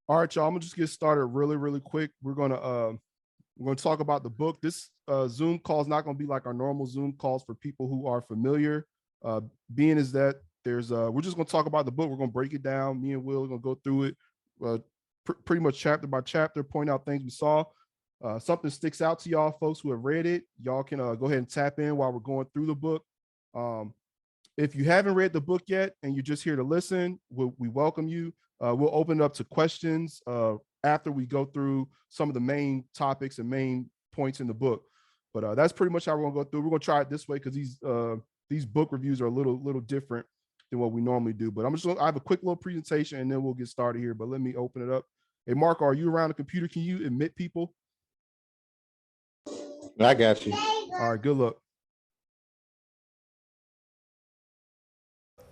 All right, y'all. I'm gonna just get started really quick. We're gonna talk about the book. This Zoom call is not gonna be like our normal Zoom calls for people who are familiar. Uh, being is that we're just gonna talk about the book. We're gonna break it down. Me and Will are gonna go through it uh, pretty much chapter by chapter, point out things we saw. Something sticks out to y'all folks who have read it. Y'all can go ahead and tap in while we're going through the book. Um, if you haven't read the book yet and you're just here to listen, we welcome you. We'll open it up to questions after we go through some of the main topics and main points in the book. But that's pretty much how we're gonna go through. We're gonna try it this way because these book reviews are a little different than what we normally do. But I have a quick little presentation and then we'll get started here. But let me open it up. Hey, Mark, are you around the computer? Can you admit people? I got you. All right, good luck.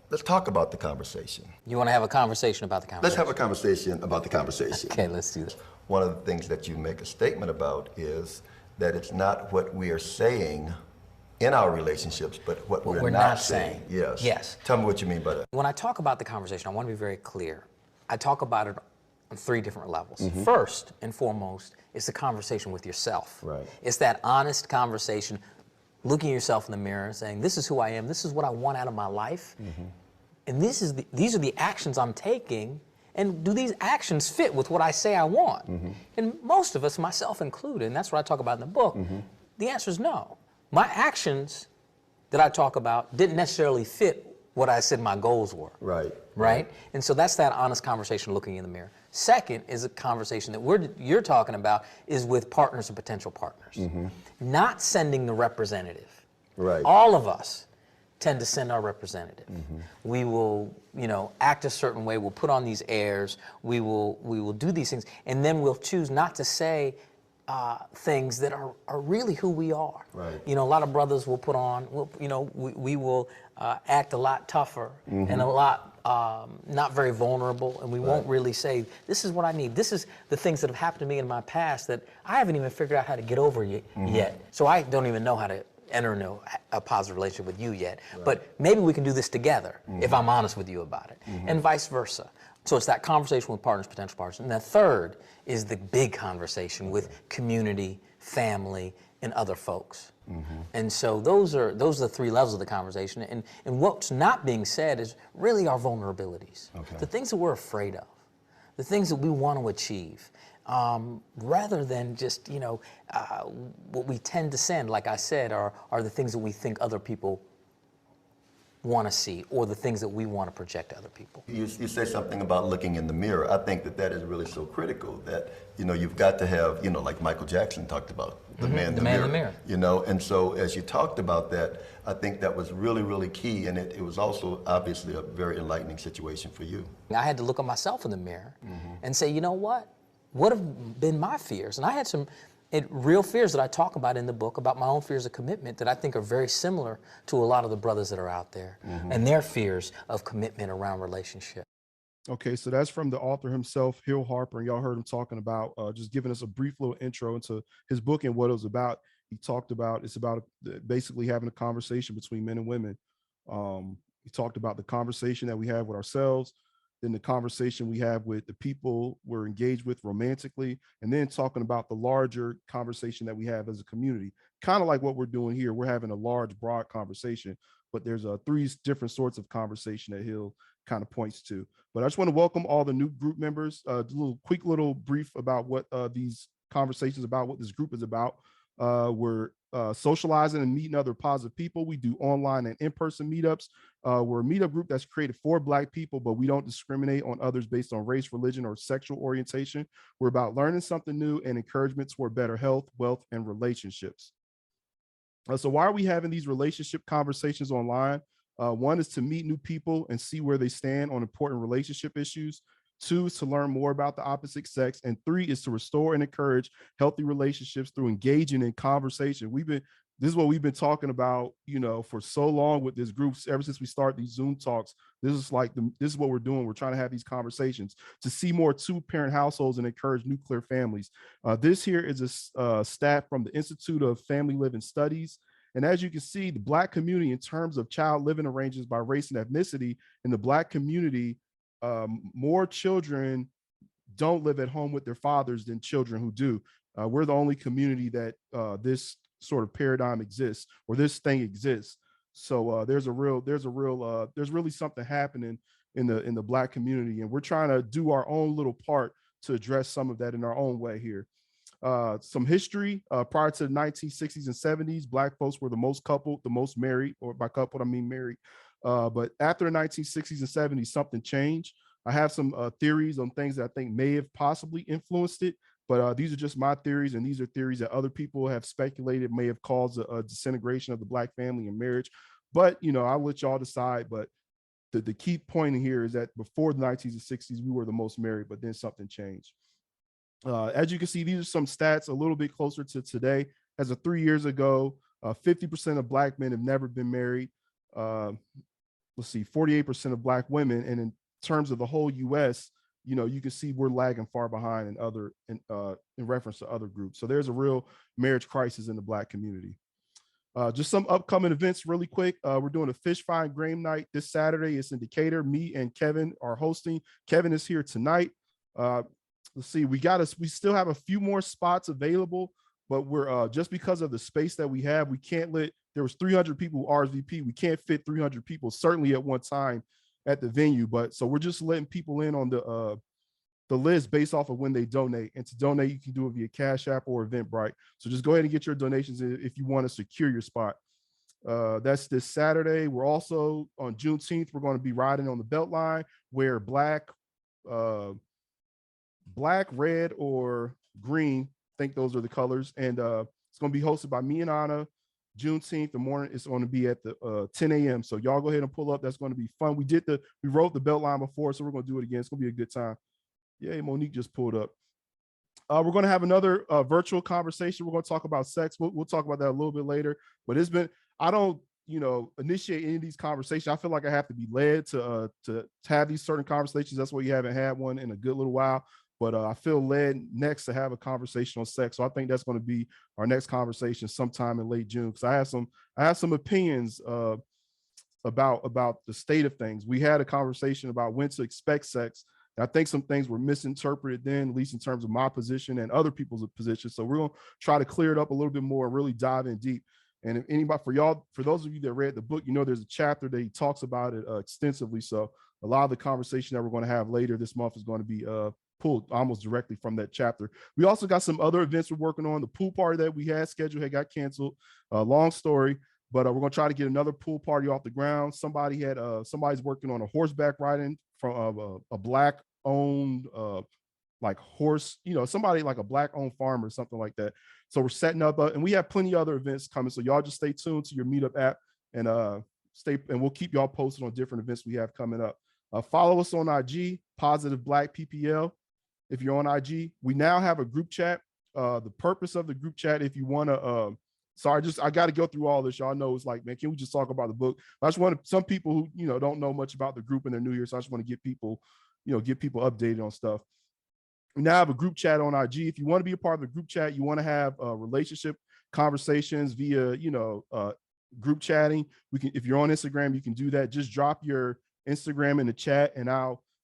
Let's talk about the conversation. You want to have a conversation about the conversation? Let's have a conversation about the conversation. Okay, let's do that. One of the things that you make a statement about is that it's not what we are saying in our relationships, but what we're not saying. Yes. Yes. Tell me what you mean by that. When I talk about the conversation, I want to be very clear. I talk about it on three different levels. First and foremost, it's the conversation with yourself. Right. It's that honest conversation, looking yourself in the mirror and saying, this is who I am, this is what I want out of my life, and these are the actions I'm taking, and do these actions fit with what I say I want? And most of us, myself included, and that's what I talk about in the book, the answer is no. My actions that I talk about didn't necessarily fit what I said my goals were. Right. And so that's that honest conversation, looking in the mirror. Second is a conversation that you're talking about is with partners and potential partners. Not sending the representative. Right. All of us tend to send our representative. We will, act a certain way. We'll put on these airs. We will do these things, and then we'll choose not to say things that are really who we are. Right. A lot of brothers will put on. We will act a lot tougher and a lot not very vulnerable, and we won't really say, this is what I need. This is the things that have happened to me in my past that I haven't even figured out how to get over yet. So I don't even know how to enter into a positive relationship with you yet. Right. But maybe we can do this together if I'm honest with you about it, and vice versa. So it's that conversation with partners, potential partners. And the third is the big conversation with community, family, and other folks. And so those are the three levels of the conversation. And what's not being said is really our vulnerabilities, the things that we're afraid of, the things that we want to achieve, rather than just, what we tend to send, like I said, are the things that we think other people want to see, or the things that we want to project to other people. You say something about looking in the mirror. I think that is really so critical, that you've got to have, like Michael Jackson talked about, the man in the mirror. And so as you talked about that, I think that was really key, and it was also obviously a very enlightening situation for you. I had to look at myself in the mirror and say, you know what have been my fears? And I had some real fears that I talk about in the book, about my own fears of commitment, that I think are very similar to a lot of the brothers that are out there and their fears of commitment around relationship. Okay, so that's from the author himself, Harper, and y'all heard him talking about just giving us a brief little intro into his book and what it was about. He talked about it's about basically having a conversation between men and women. He talked about the conversation that we have with ourselves, then the conversation we have with the people we're engaged with romantically, and then talking about the larger conversation that we have as a community. Kind of like what we're doing here. We're having a large, broad conversation, but there's three different sorts of conversation that he'll kind of points to. But I just want to welcome all the new group members. A quick little brief about what these conversations about, what this group is about. We're socializing and meeting other positive people. We do online and in-person meetups. We're a meetup group that's created for Black people, but we don't discriminate on others based on race, religion, or sexual orientation. We're about learning something new and encouragement toward better health, wealth, and relationships. So why are we having these relationship conversations online? One is to meet new people and see where they stand on important relationship issues. Two is to learn more about the opposite sex. And three is to restore and encourage healthy relationships through engaging in conversation. This is what we've been talking about, for so long with this group, ever since we started these Zoom talks. This is what we're doing. We're trying to have these conversations to see more two-parent households and encourage nuclear families. This here is a stat from the Institute of Family Living Studies. And as you can see, the Black community, in terms of child living arrangements by race and ethnicity, in the Black community, more children don't live at home with their fathers than children who do. We're the only community that this sort of paradigm exists, or this thing exists. So there's really something happening in the Black community, and we're trying to do our own little part to address some of that in our own way here. Some history. Prior to the 1960s and 70s, Black folks were the most coupled, the most married, or by coupled I mean married. But after the 1960s and 70s, something changed. I have some theories on things that I think may have possibly influenced it, but these are just my theories, and these are theories that other people have speculated may have caused a disintegration of the Black family and marriage. But I'll let y'all decide. But the key point here is that before the 1960s, we were the most married, but then something changed. As you can see, these are some stats a little bit closer to today. As of 3 years ago, 50% of Black men have never been married. Let's see, 48% of Black women. And in terms of the whole US, you can see we're lagging far behind in reference to other groups. So there's a real marriage crisis in the Black community. Just some upcoming events really quick. We're doing a fish fry and game night this Saturday. It's in Decatur. Me and Kevin are hosting. Kevin is here tonight. Let's see, we still have a few more spots available, but we're just because of the space that we have, we can't there was 300 people RSVP. We can't fit 300 people certainly at one time at the venue, but so we're just letting people in on the list based off of when they donate. And to donate, you can do it via Cash App or Eventbrite. So just go ahead and get your donations if you want to secure your spot. That's this Saturday. We're also on Juneteenth, we're going to be riding on the Beltline, where black, red, or green, I think those are the colors. And it's going to be hosted by me and Anna. Juneteenth, the morning, it's going to be at the 10 a.m. So y'all go ahead and pull up. That's going to be fun. We rode the Beltline before, so we're going to do it again. It's going to be a good time. Yay, Monique just pulled up. We're going to have another virtual conversation. We're going to talk about sex. We'll talk about that a little bit later. But I don't, initiate any of these conversations. I feel like I have to be led to have these certain conversations. That's why you haven't had one in a good little while. But I feel led next to have a conversation on sex. So I think that's going to be our next conversation sometime in late June. Because I have some opinions about the state of things. We had a conversation about when to expect sex. And I think some things were misinterpreted then, at least in terms of my position and other people's positions. So we're going to try to clear it up a little bit more, really dive in deep. And if anybody, for those of you that read the book, there's a chapter that he talks about it extensively. So a lot of the conversation that we're going to have later this month is going to be pulled almost directly from that chapter. We also got some other events we're working on. The pool party that we had scheduled got canceled. Long story, but we're going to try to get another pool party off the ground. Somebody's working on a horseback riding from a Black owned like horse, somebody like a Black owned farm or something like that. So we're setting up and we have plenty of other events coming. So y'all just stay tuned to your Meetup app and we'll keep y'all posted on different events we have coming up. Follow us on IG, Positive Black PPL. If you're on IG, we now have a group chat. The purpose of the group chat, if you want to, I got to go through all this. Y'all know it's like, man, can we just talk about the book? I just want some people who, don't know much about the group and they're new here. So I just want to get people updated on stuff. We now have a group chat on IG. If you want to be a part of the group chat, you want to have relationship conversations via, group chatting. If you're on Instagram, you can do that. Just drop your Instagram in the chat, and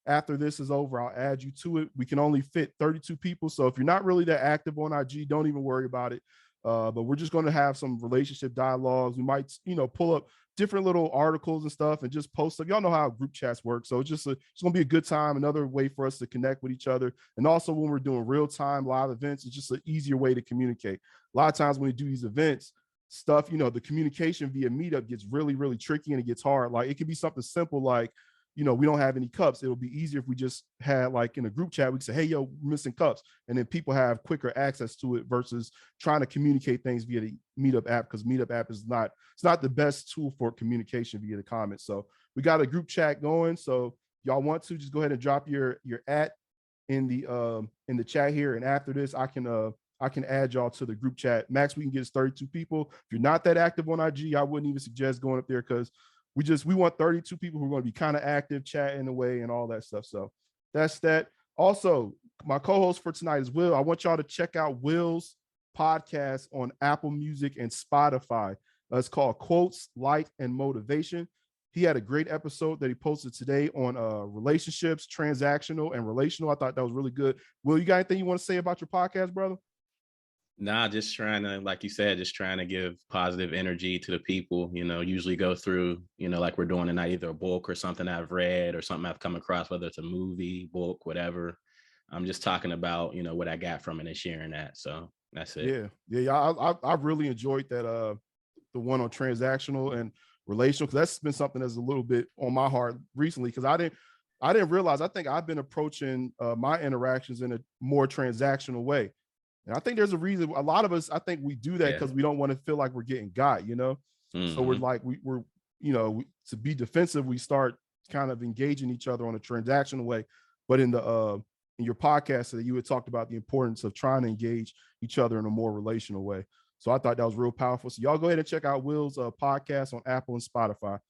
after this is over, I'll add you to it. We can only fit 32 people. So if you're not really that active on IG, don't even worry about it. But we're just going to have some relationship dialogues. We might, pull up different little articles and stuff and just post them. Y'all know how group chats work. So it's going to be a good time, another way for us to connect with each other. And also when we're doing real-time live events, it's just an easier way to communicate. A lot of times when we do these events, stuff, the communication via Meetup gets really, really tricky and it gets hard. Like it could be something simple like, we don't have any cups. It'll be easier if we just had like in a group chat, we can say, hey, yo, we're missing cups. And then people have quicker access to it versus trying to communicate things via the Meetup app, because Meetup app is not the best tool for communication via the comments. So we got a group chat going. So y'all want to just go ahead and drop your @ in the chat here. And after this, I can add y'all to the group chat. Max we can get is 32 people. If you're not that active on IG, I wouldn't even suggest going up there, because we want 32 people who are going to be kind of active, chatting away and all that stuff. So that's that. Also, my co-host for tonight is Will. I want y'all to check out Will's podcast on Apple Music and Spotify. It's called Quotes, Light, and Motivation. he had a great episode that he posted today on relationships, transactional and relational. I thought that was really good. Will, you got anything you want to say about your podcast, brother? Nah, just trying to, like you said, just trying to give positive energy to the people, usually go through, like we're doing tonight, either a book or something I've read or something I've come across, whether it's a movie, book, whatever. I'm just talking about, what I got from it and sharing that. So that's it. Yeah. I really enjoyed that the one on transactional and relational, because that's been something that's a little bit on my heart recently, because I didn't realize, I think I've been approaching my interactions in a more transactional way. And I think there's a reason a lot of us, I think we do that because we don't want to feel like we're getting got, So we're like, we're to be defensive, we start kind of engaging each other on a transactional way. But in your podcast that you had talked about the importance of trying to engage each other in a more relational way. So I thought that was real powerful. So y'all go ahead and check out Will's podcast on Apple and Spotify.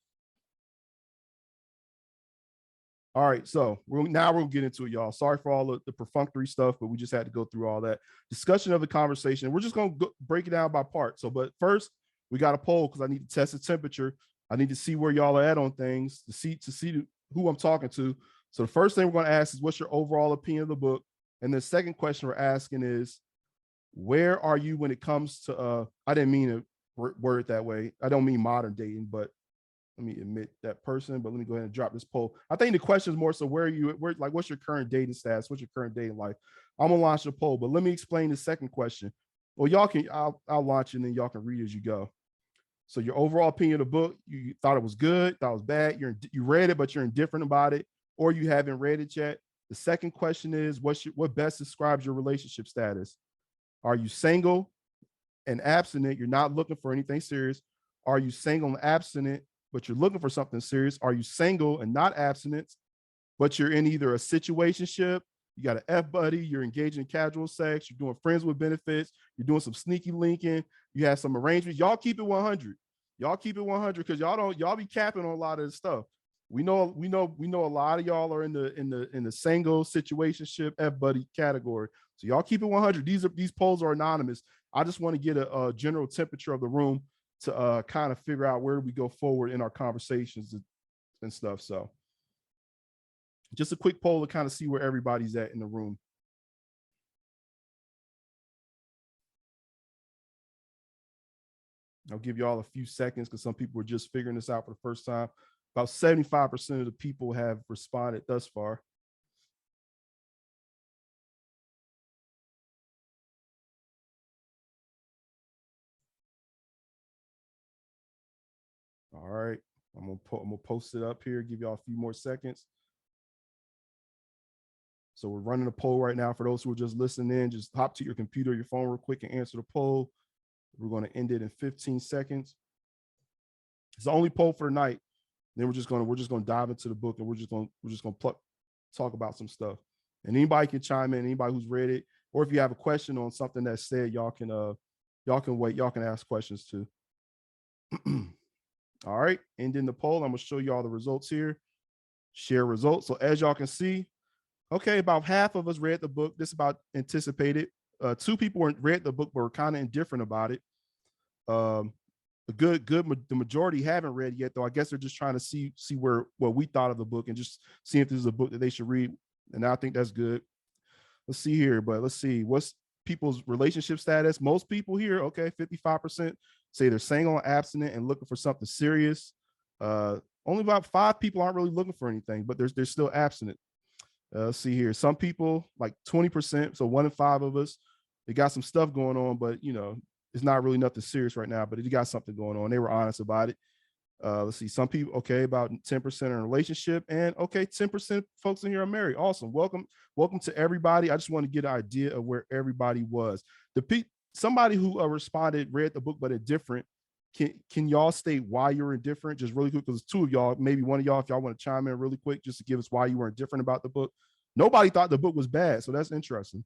All right, so now we'll get into it, y'all. Sorry for all the perfunctory stuff, but we just had to go through all that discussion of the conversation. We're just going to break it down by part. So, but first, we got a poll because I need to test the temperature. I need to see where y'all are at on things to see who I'm talking to. So the first thing we're going to ask is, what's your overall opinion of the book? And the second question we're asking is, where are you when it comes to, I didn't mean to word it that way. I don't mean modern dating, but let me admit that person, but let me go ahead and drop this poll. I think the question is more so, what's your current dating status? What's your current dating life? I'm gonna launch the poll, but let me explain the second question. Well, I'll launch it and then y'all can read as you go. So your overall opinion of the book, you thought it was good, thought it was bad, you read it, but you're indifferent about it, or you haven't read it yet. The second question is, what best describes your relationship status? Are you single and abstinent? You're not looking for anything serious. Are you single and abstinent, but you're looking for something serious? Are you single and not abstinent, but you're in either a situationship, you got an F buddy, you're engaged in casual sex, you're doing friends with benefits, you're doing some sneaky linking, you have some arrangements? Y'all keep it 100. Y'all keep it 100 because y'all be capping on a lot of this stuff. We know a lot of y'all are in the single situationship F buddy category. So y'all keep it 100. These polls are anonymous. I just want to get a general temperature of the room to kind of figure out where we go forward in our conversations and stuff. So just a quick poll to kind of see where everybody's at in the room. I'll give you all a few seconds because some people are just figuring this out for the first time. About 75% of the people have responded thus far. All right, I'm gonna post it up here, give y'all a few more seconds. So we're running a poll right now. For those who are just listening in, just hop to your computer, your phone real quick and answer the poll. We're going to end it in 15 seconds. It's the only poll for tonight. Then we're just going to dive into the book, and we're just going to talk about some stuff. And anybody can chime in, anybody who's read it, or if you have a question on something that's said, y'all can wait, y'all can ask questions too. All right, ending the poll. I'm going to show you all the results here. Share results. So as y'all can see, okay, about half of us read the book. This is about anticipated. 2 people read the book but were kind of indifferent about it. The majority haven't read yet, though. I guess they're just trying to see what we thought of the book and just see if this is a book that they should read. And I think that's good. Let's see here, but let's see what's people's relationship status. Most people here, okay, 55% say they're single and abstinent and looking for something serious. Only about 5 people aren't really looking for anything, but they're still abstinent. Let's see here. Some people, like 20%, so 1 in 5 of us, they got some stuff going on, but it's not really nothing serious right now, but it got something going on. They were honest about it. Let's see. Some people, okay, about 10% in a relationship, and okay, 10% folks in here are married. Awesome. Welcome to everybody. I just want to get an idea of where everybody was. Somebody who responded, read the book, but indifferent. Can y'all state why you're indifferent? Just really quick, because 2 of y'all, maybe 1 of y'all, if y'all want to chime in really quick, just to give us why you were indifferent about the book. Nobody thought the book was bad, so that's interesting.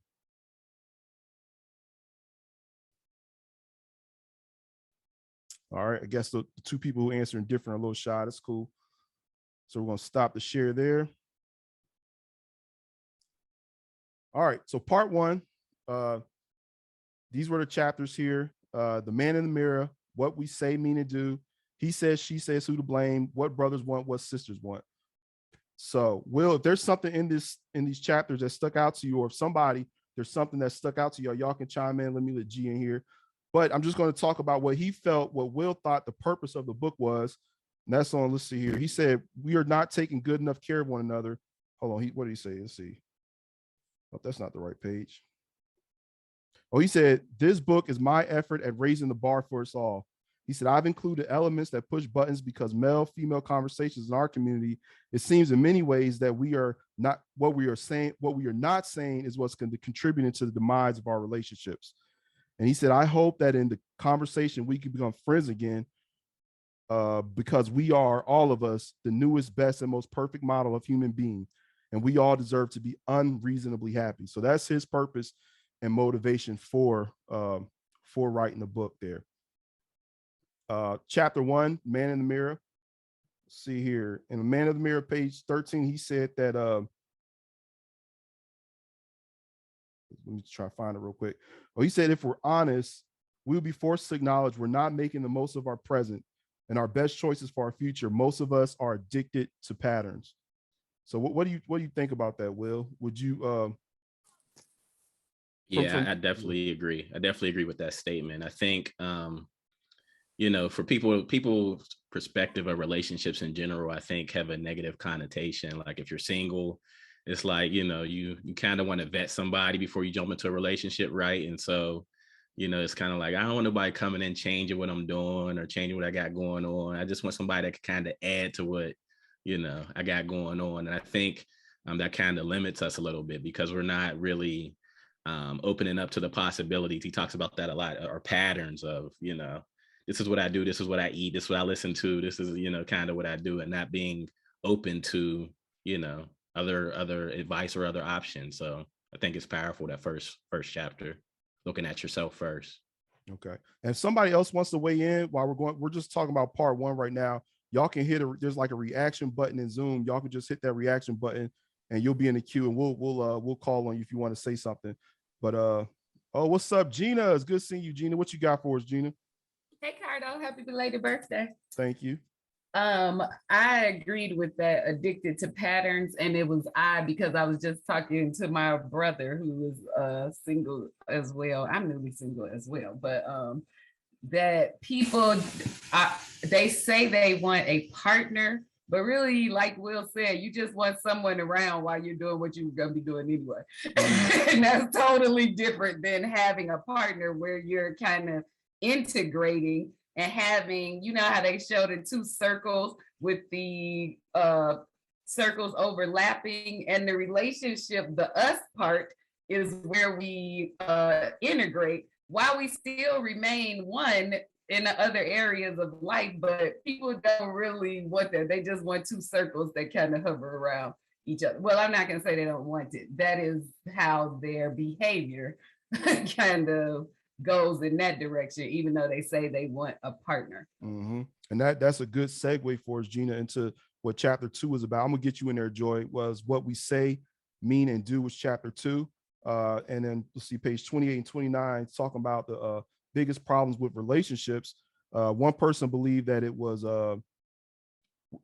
All right, I guess the 2 people who answered indifferent are a little shy. That's cool. So we're going to stop the share there. All right, so part 1, these were the chapters here. The man in the mirror, what we say, mean, and do, He says, she says, who to blame, what brothers want, what sisters want. So, Will, if there's something in these chapters that stuck out to you, or if somebody, there's something that stuck out to y'all can chime in. Let me let G in here. But I'm just going to talk about what he felt, what Will thought the purpose of the book was. And that's on, let's see here. He said, we are not taking good enough care of one another. Hold on, what did he say? Let's see. Oh, that's not the right page. Oh, he said, this book is my effort at raising the bar for us all. He said, I've included elements that push buttons because male-female conversations in our community, it seems in many ways that we are not, what we are not saying is what's contributing to the demise of our relationships. And he said, I hope that in the conversation we can become friends again, because we are, all of us, the newest, best, and most perfect model of human being. And we all deserve to be unreasonably happy. So that's his purpose and motivation for writing the book there. Chapter 1, Man in the Mirror. Let's see here. In the Man in the Mirror, page 13, he said that, let me try to find it real quick. Well, he said, if we're honest, we'll be forced to acknowledge we're not making the most of our present and our best choices for our future. Most of us are addicted to patterns. So what do you think about that, Will? Would you I definitely agree. I definitely agree with that statement. I think for people's perspective of relationships in general, I think have a negative connotation. Like if you're single, it's like, you kind of want to vet somebody before you jump into a relationship, right? And so, it's kind of like, I don't want nobody coming in changing what I'm doing or changing what I got going on. I just want somebody that can kind of add to what, I got going on. And I think that kind of limits us a little bit because we're not really opening up to the possibilities. He talks about that a lot, or patterns of, this is what I do, this is what I eat, this is what I listen to, this is, kind of what I do, and not being open to, other advice or other options. So I think it's powerful, that first chapter, looking at yourself first. Okay. And if somebody else wants to weigh in while we're just talking about part 1 right now, y'all can there's like a reaction button in Zoom. Y'all can just hit that reaction button and you'll be in the queue, and we'll call on you if you want to say something. But oh, what's up, Gina? It's good seeing you, Gina. What you got for us, Gina? Hey, Cardo, happy belated birthday. Thank you. I agreed with that, addicted to patterns, and it was because I was just talking to my brother who is single as well. I'm newly single as well, but that people, they say they want a partner, but really, like Will said, you just want someone around while you're doing what you're gonna be doing anyway. And that's totally different than having a partner where you're kind of integrating and having, how they showed in 2 circles with the circles overlapping, and the relationship, the us part is where we integrate while we still remain one in the other areas of life. But people don't really want that. They just want 2 circles that kind of hover around each other. Well, I'm not going to say they don't want it. That is how their behavior kind of goes in that direction, even though they say they want a partner. Mm-hmm. And that's a good segue for us, Gina, into what chapter 2 is about. I'm gonna get you in there, Joy. Was what we say, mean, and do was chapter 2. And then let's see, page 28 and 29, talking about the biggest problems with relationships. One person believed that it was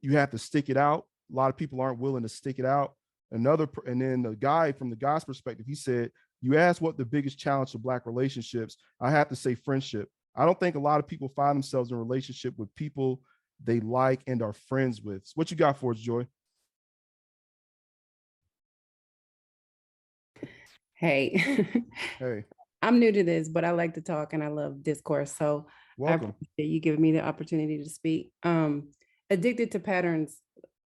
you have to stick it out. A lot of people aren't willing to stick it out. And then the guy, from the guy's perspective, he said, you asked what the biggest challenge to Black relationships. I have to say friendship. I don't think a lot of people find themselves in a relationship with people they like and are friends with. What you got for us, Joy? Hey. Hey. I'm new to this, but I like to talk and I love discourse. So welcome. I appreciate you giving me the opportunity to speak. Addicted to patterns,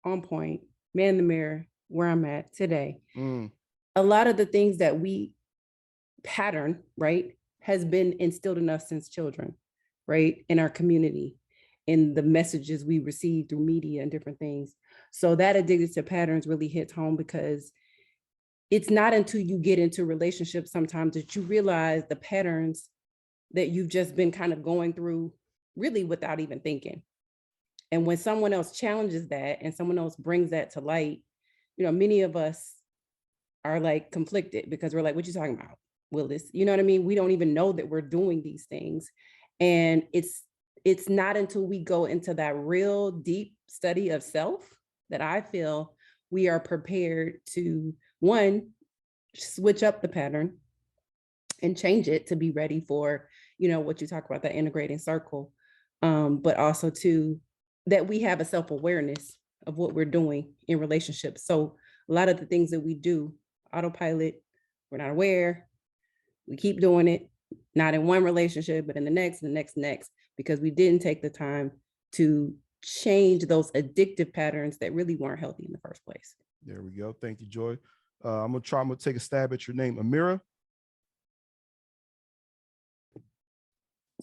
on point, Man in the Mirror, where I'm at today. A lot of the things that we pattern, right, has been instilled in us since children, right, in our community, in the messages we receive through media and different things. So that addicted to patterns really hits home, because it's not until you get into relationships sometimes that you realize the patterns that you've just been kind of going through really without even thinking. And when someone else challenges that and someone else brings that to light, many of us are like conflicted, because we're like, what you talking about, Willis? You know what I mean? We don't even know that we're doing these things. And it's not until we go into that real deep study of self that I feel we are prepared to, one, switch up the pattern and change it to be ready for, what you talk about, that integrating circle. But also two, that we have a self-awareness of what we're doing in relationships. So a lot of the things that we do, autopilot, we're not aware, we keep doing it, not in one relationship, but in the next, because we didn't take the time to change those addictive patterns that really weren't healthy in the first place. There we go. Thank you, Joy. I'm gonna take a stab at your name, Amira.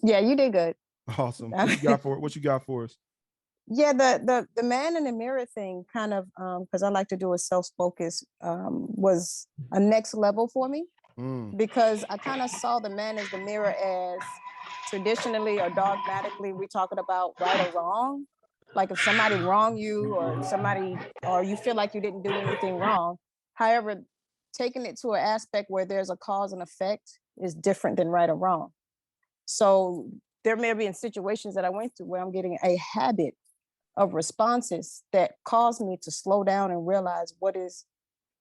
Yeah, you did good. Awesome. What you got for us? Yeah, the man in the mirror thing kind of, because I like to do a self-focus, was a next level for me, because I kind of saw the man as the mirror as traditionally or dogmatically we're talking about right or wrong. Like if somebody wronged you or you feel like you didn't do anything wrong. However, taking it to an aspect where there's a cause and effect is different than right or wrong. So there may be in situations that I went through where I'm getting a habit of responses that cause me to slow down and realize what is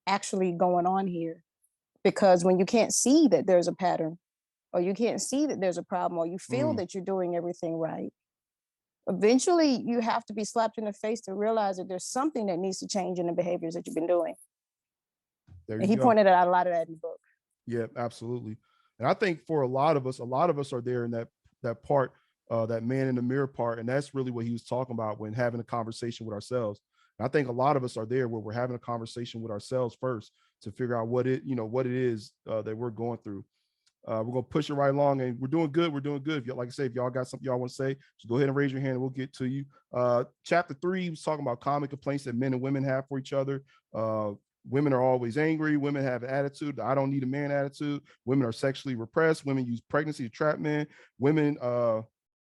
actually going on here. Because when you can't see that there's a pattern, or you can't see that there's a problem, or you feel that you're doing everything right, eventually you have to be slapped in the face to realize that there's something that needs to change in the behaviors that you've been doing. And he pointed out a lot of that in the book. Yeah, absolutely. And I think for a lot of us are there in that part, that man in the mirror part. And that's really what he was talking about when having a conversation with ourselves. And I think a lot of us are there where we're having a conversation with ourselves first to figure out what it is that we're going through. We're going to push it right along, and we're doing good. If like I say, if y'all got something y'all want to say, just go ahead and raise your hand and we'll get to you. Chapter 3 was talking about common complaints that men and women have for each other. Women are always angry. Women have an attitude, I don't need a man attitude. Women are sexually repressed. Women use pregnancy to trap men. Women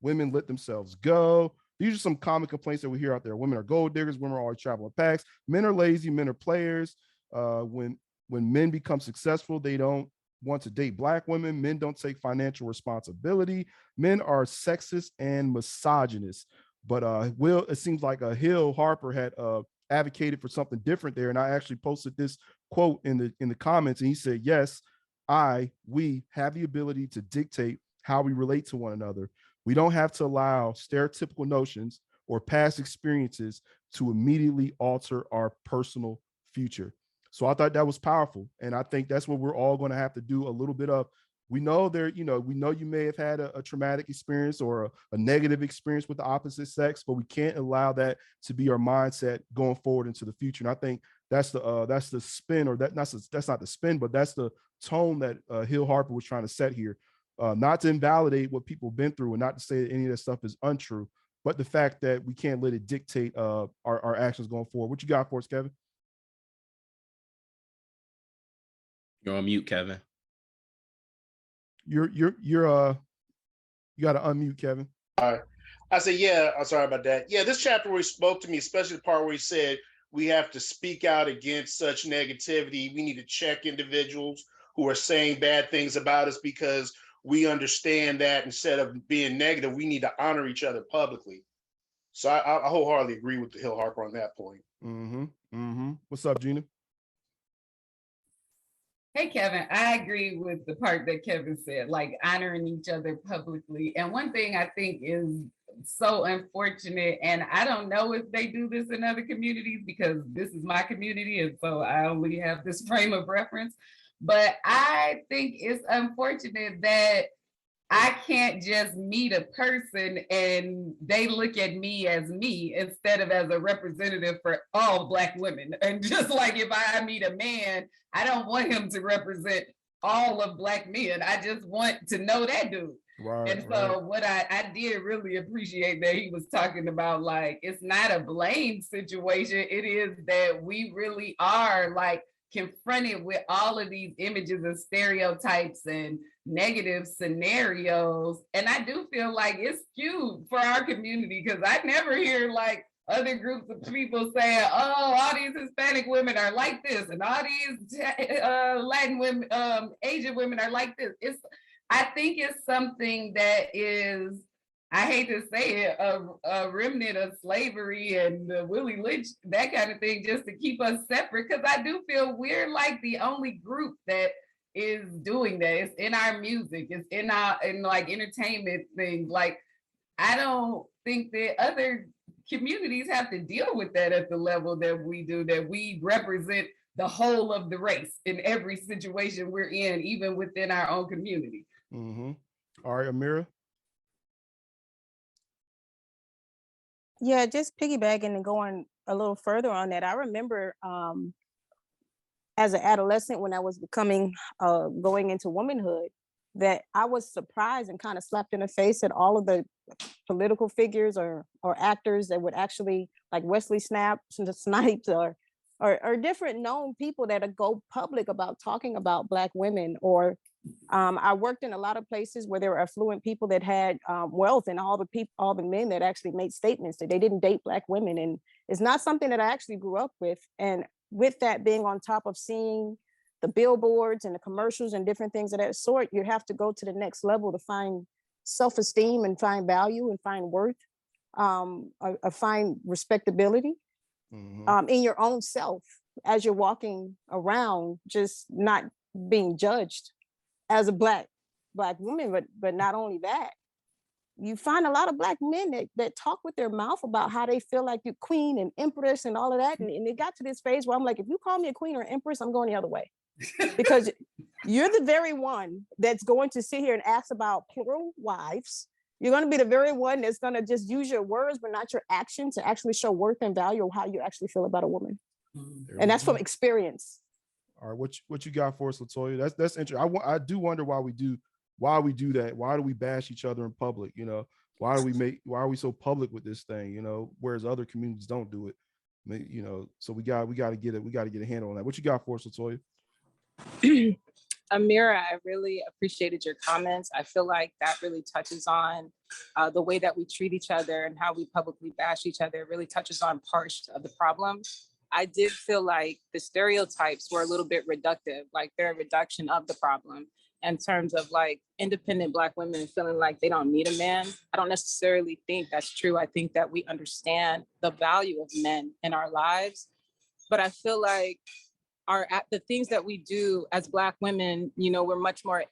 let themselves go. These are some common complaints that we hear out there. Women are gold diggers. Women are always traveling packs. Men are lazy. Men are players. When men become successful, they don't want to date Black women. Men don't take financial responsibility. Men are sexist and misogynist. But it seems like Hill Harper had advocated for something different there. And I actually posted this quote in the comments, and he said, yes, we have the ability to dictate how we relate to one another. We don't have to allow stereotypical notions or past experiences to immediately alter our personal future. So I thought that was powerful. And I think that's what we're all going to have to do a little bit of. We know you may have had a traumatic experience or a negative experience with the opposite sex, but we can't allow that to be our mindset going forward into the future. And I think that's the spin, or that's not the spin, but that's the tone that Hill Harper was trying to set here. Not to invalidate what people have been through, and not to say that any of that stuff is untrue, but the fact that we can't let it dictate our actions going forward. What you got for us, Kevin? You're on mute, Kevin. You got to unmute, Kevin. All right. I said, yeah, I'm sorry about that. Yeah, this chapter really spoke to me, especially the part where he said we have to speak out against such negativity. We need to check individuals who are saying bad things about us, because we understand that instead of being negative, we need to honor each other publicly. So I wholeheartedly agree with Hill Harper on that point. What's up, Gina? Hey, Kevin, I agree with the part that Kevin said, like honoring each other publicly. And one thing I think is so unfortunate, and I don't know if they do this in other communities because this is my community, and so I only have this frame of reference, but I think it's unfortunate that I can't just meet a person and they look at me as me instead of as a representative for all Black women. And just like if I meet a man, I don't want him to represent all of Black men. I just want to know that dude. Right, and so what I did really appreciate that he was talking about, like, it's not a blame situation. It is that we really are like confronted with all of these images and stereotypes and negative scenarios. And I do feel like it's skewed for our community, because I never hear like other groups of people saying, oh, all these Hispanic women are like this, and all these Latin women, Asian women are like this. I think it's something that is, I hate to say it, a remnant of slavery and Willie Lynch, that kind of thing, just to keep us separate. Because I do feel we're like the only group that is doing that. It's in our music, it's in like entertainment things. Like, I don't think that other communities have to deal with that at the level that we do, that we represent the whole of the race in every situation we're in, even within our own community. Mm-hmm. All right, Amira. Yeah, just piggybacking and going a little further on that. I remember as an adolescent, when I was becoming going into womanhood, that I was surprised and kind of slapped in the face at all of the political figures or actors that would actually, like Wesley Snipes or different known people that would go public about talking about Black women. Or I worked in a lot of places where there were affluent people that had wealth, and all the men that actually made statements that they didn't date Black women. And it's not something that I actually grew up with. And with that, being on top of seeing the billboards and the commercials and different things of that sort, you have to go to the next level to find self-esteem and find value and find worth, find respectability in your own self as you're walking around, just not being judged as a black woman. But not only that, you find a lot of Black men that talk with their mouth about how they feel like you're queen and empress and all of that. And it got to this phase where I'm like, if you call me a queen or empress, I'm going the other way. Because you're the very one that's going to sit here and ask about plural wives. You're going to be the very one that's going to just use your words, but not your action, to actually show worth and value of how you actually feel about a woman. And that's from experience. All right, what you got for us, LaToya? That's interesting. I do wonder why we do that. Why do we bash each other in public? You know, why are we so public with this thing? You know, whereas other communities don't do it. You know, so we got to get a handle on that. What you got for us, LaToya? Amira, I really appreciated your comments. I feel like that really touches on the way that we treat each other and how we publicly bash each other. It really touches on parts of the problem. I did feel like the stereotypes were a little bit reductive, like they're a reduction of the problem in terms of like independent Black women feeling like they don't need a man. I don't necessarily think that's true. I think that we understand the value of men in our lives, but I feel like the things that we do as Black women, you know, we're much more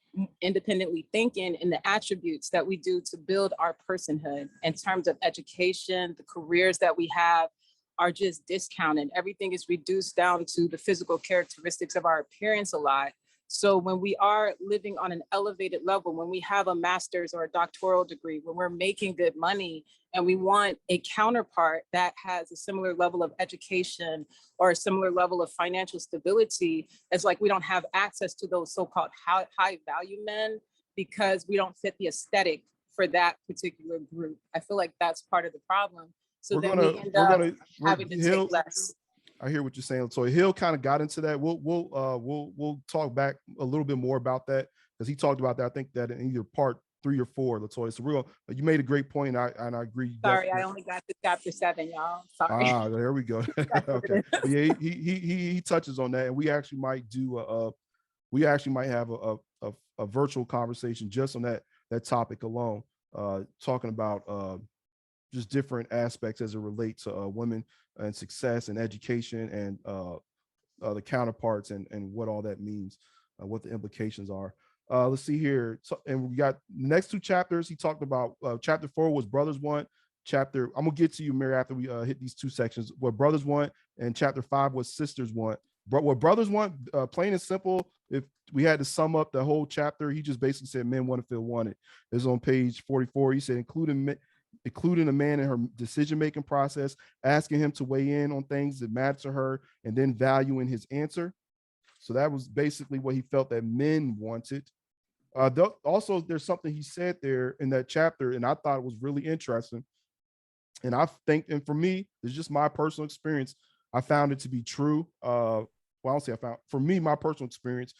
independently thinking in the attributes that we do to build our personhood in terms of education. The careers that we have are just discounted. Everything is reduced down to the physical characteristics of our appearance a lot. So when we are living on an elevated level, when we have a master's or a doctoral degree, when we're making good money and we want a counterpart that has a similar level of education or a similar level of financial stability, it's like we don't have access to those so-called high value men because we don't fit the aesthetic for that particular group. I feel like that's part of the problem. So then we end up having to take less. I hear what you're saying. So Hill kind of got into that. We'll talk back a little bit more about that because he talked about that. I think that in either part 3 or 4, LaToya. So you made a great point, and I agree. Sorry, I only got to chapter 7, y'all. Sorry. There we go. Okay. Yeah, he touches on that, and we actually might have a virtual conversation just on that topic alone, talking about just different aspects as it relates to women and success and education and the counterparts and what all that means, what the implications are. Let's see here. So, and we got the next 2 chapters. He talked about chapter 4 was brothers want. I'm gonna get to you, Mary, after we hit these 2 sections. What brothers want, and chapter 5 was sisters want. What brothers want, plain and simple. If we had to sum up the whole chapter, he just basically said men want to feel wanted. It's on page 44. He said including a man in her decision-making process, asking him to weigh in on things that matter to her, and then valuing his answer. So that was basically what he felt that men wanted. Also, there's something he said there in that chapter, and I thought it was really interesting. And I think, and for me, it's just my personal experience, I found it to be true. For me, my personal experience,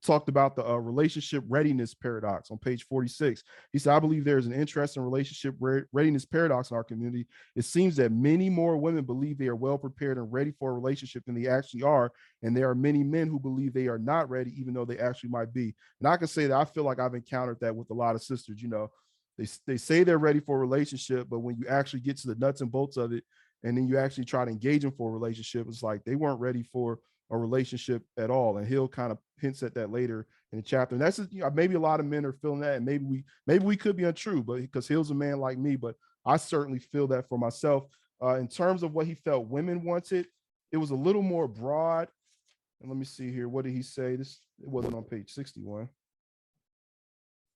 talked about the relationship readiness paradox on page 46. He said, I believe there is an interesting relationship readiness paradox in our community. It seems that many more women believe they are well prepared and ready for a relationship than they actually are. And there are many men who believe they are not ready, even though they actually might be. And I can say that I feel like I've encountered that with a lot of sisters. You know, They say they're ready for a relationship, but when you actually get to the nuts and bolts of it, and then you actually try to engage them for a relationship, it's like they weren't ready for a relationship at all. And Hill kind of hints at that later in the chapter. And that's maybe a lot of men are feeling that, and maybe we could be untrue, but because Hill's a man like me, but I certainly feel that for myself. In terms of what he felt women wanted, it was a little more broad. And let me see here. What did he say? It wasn't on page 61.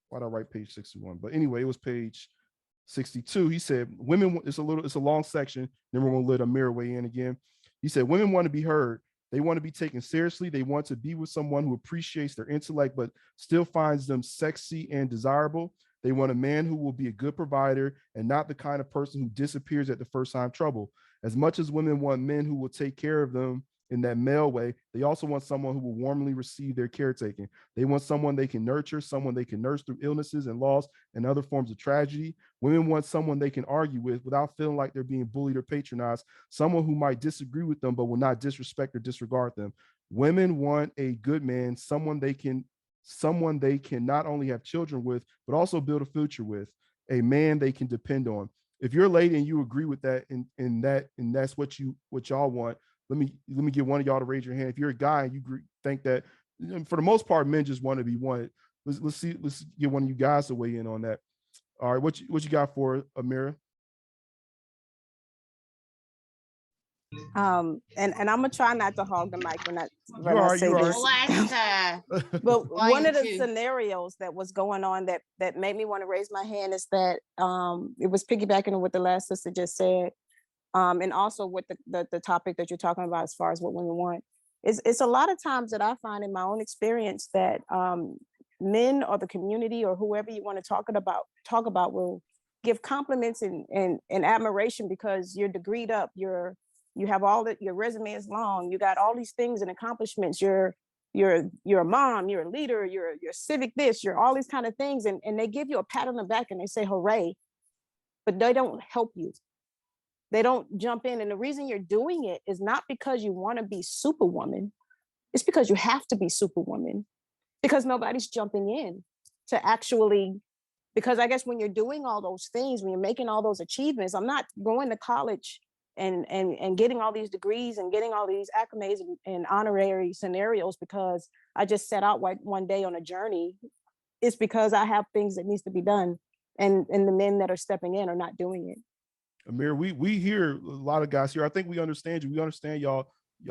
Why did I write page 61? But anyway, it was page 62. He said, women, it's a long section. Then we're going to let Amir weigh in again. He said, women want to be heard. They want to be taken seriously. They want to be with someone who appreciates their intellect, but still finds them sexy and desirable. They want a man who will be a good provider and not the kind of person who disappears at the first sign of trouble. As much as women want men who will take care of them in that male way, they also want someone who will warmly receive their caretaking. They want someone they can nurture, someone they can nurse through illnesses and loss and other forms of tragedy. Women want someone they can argue with without feeling like they're being bullied or patronized, someone who might disagree with them but will not disrespect or disregard them. Women want a good man, someone they can not only have children with, but also build a future with, a man they can depend on. If you're a lady and you agree with that, and that's what y'all want, let me get one of y'all to raise your hand. If you're a guy and you think that, for the most part, men just want to be wanted. Let's get one of you guys to weigh in on that. All right, what you got for Amira? And I'm gonna try not to hog the mic when I say this. But one of the scenarios that was going on that made me want to raise my hand is that it was piggybacking on what the last sister just said, and also with the topic that you're talking about as far as what women want. It's a lot of times that I find in my own experience that men or the community or whoever you want to talk about will give compliments and admiration because you're degreed up, you have your resume is long, you got all these things and accomplishments, you're a mom, you're a leader, you're civic this, you're all these kind of things, and they give you a pat on the back and they say hooray, but they don't help you. They don't jump in. And the reason you're doing it is not because you want to be superwoman, it's because you have to be superwoman, because nobody's jumping in to actually, because I guess when you're doing all those things, when you're making all those achievements, I'm not going to college and getting all these degrees and getting all these accolades and honorary scenarios because I just set out one day on a journey. It's because I have things that needs to be done, and the men that are stepping in are not doing it. Amir, we hear a lot of guys here. I think we understand you. We understand y'all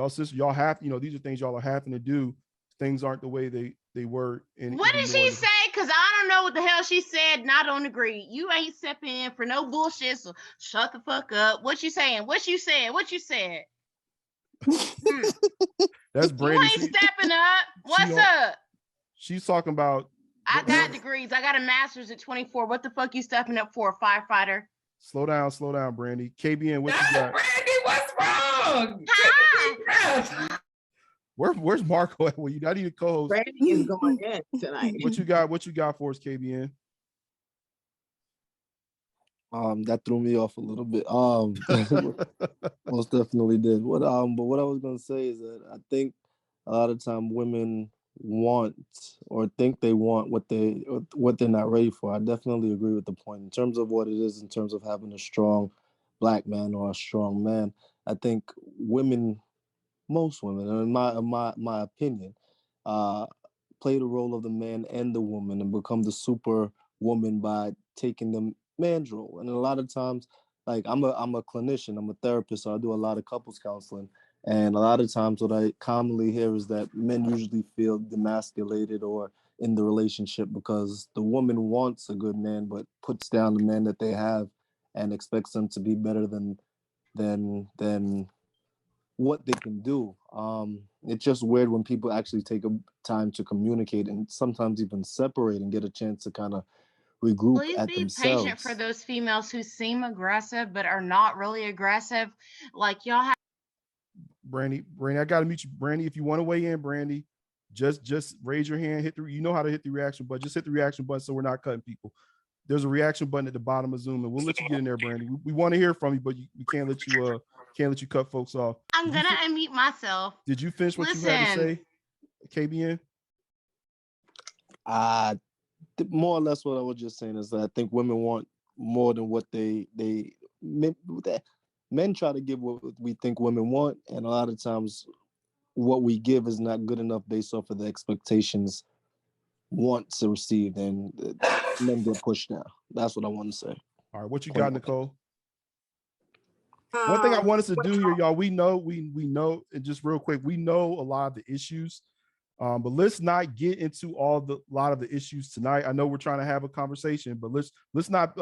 sister. Y'all have, these are things y'all are having to do. Things aren't the way they were. What did she say? Because I don't know what the hell she said. And I don't agree. You ain't stepping in for no bullshit. So shut the fuck up. What you saying? What you said? That's Brandy. You ain't stepping up. What's up? She's talking about. I got degrees. I got a master's at 24. What the fuck you stepping up for, a firefighter? Slow down, Brandy. KBN, what you got? Brandy, what's wrong? Hi. Where's Marco at? I need a co-host. Brandy is going in tonight. What you got for us, KBN? That threw me off a little bit. Most definitely did. But what I was gonna say is that I think a lot of time women want or think they want what they're not ready for. I definitely agree with the point in terms of what it is, in terms of having a strong black man or a strong man. I think most women, in my opinion, play the role of the man and the woman and become the super woman by taking the man's role. And a lot of times, like I'm a clinician, I'm a therapist, so I do a lot of couples counseling. And a lot of times what I commonly hear is that men usually feel demasculated or in the relationship because the woman wants a good man, but puts down the man that they have and expects them to be better than what they can do. It's just weird when people actually take a time to communicate and sometimes even separate and get a chance to kind of regroup. Please at be themselves. patient for those females who seem aggressive but are not really aggressive. Like y'all have. Brandy, I gotta meet you. Brandy, if you want to weigh in, Brandy, just raise your hand, you know how to hit the reaction button. Just hit the reaction button so we're not cutting people. There's a reaction button at the bottom of Zoom, and we'll let you get in there, Brandy. We want to hear from you, but we can't let you cut folks off. I'm gonna unmute myself. Did you finish what you had to say, KBN? more or less what I was just saying is that I think women want more than what men try to give what we think women want, and a lot of times what we give is not good enough based off of the expectations want to receive, and men get pushed down. That's what I want to say. All right, what you got, Nicole? One thing I want us to do here, y'all, we know, and just real quick, we know a lot of the issues, but let's not get into a lot of the issues tonight. I know we're trying to have a conversation, but let's not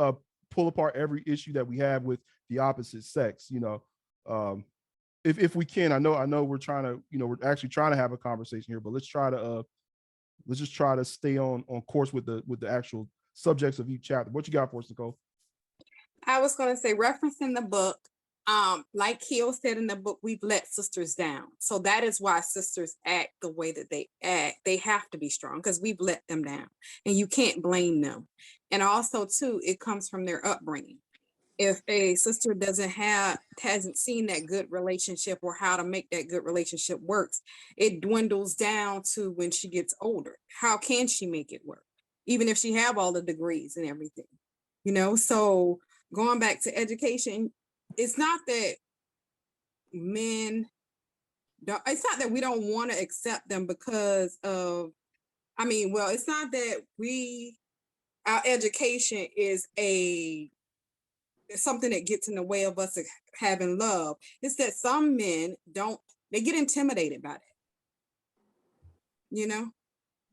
pull apart every issue that we have with the opposite sex. If we can, I know we're trying to, we're actually trying to have a conversation here, but let's just try to stay on course with the actual subjects of each chapter. What you got for us, Nicole? I was going to say, referencing the book, like Keo said in the book, we've let sisters down. So that is why sisters act the way that they act. They have to be strong because we've let them down, and you can't blame them. And also too, it comes from their upbringing. If a sister hasn't seen that good relationship or how to make that good relationship works, it dwindles down to when she gets older. How can she make it work? Even if she have all the degrees and everything, so going back to education, it's not that it's not that we don't want to accept them because of, it's not that our education is something that gets in the way of us having love. It's that some men they get intimidated by that,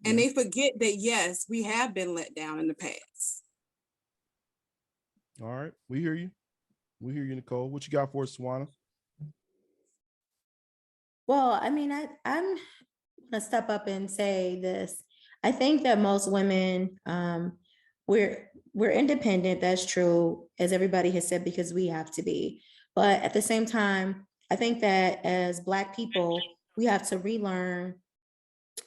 and they forget that, yes, we have been let down in the past. All right, we hear you. We hear you, Nicole. What you got for us, Swana? Well, I'm gonna step up and say this. I think that most women, we're independent. That's true, as everybody has said, because we have to be. But at the same time, I think that as Black people, we have to relearn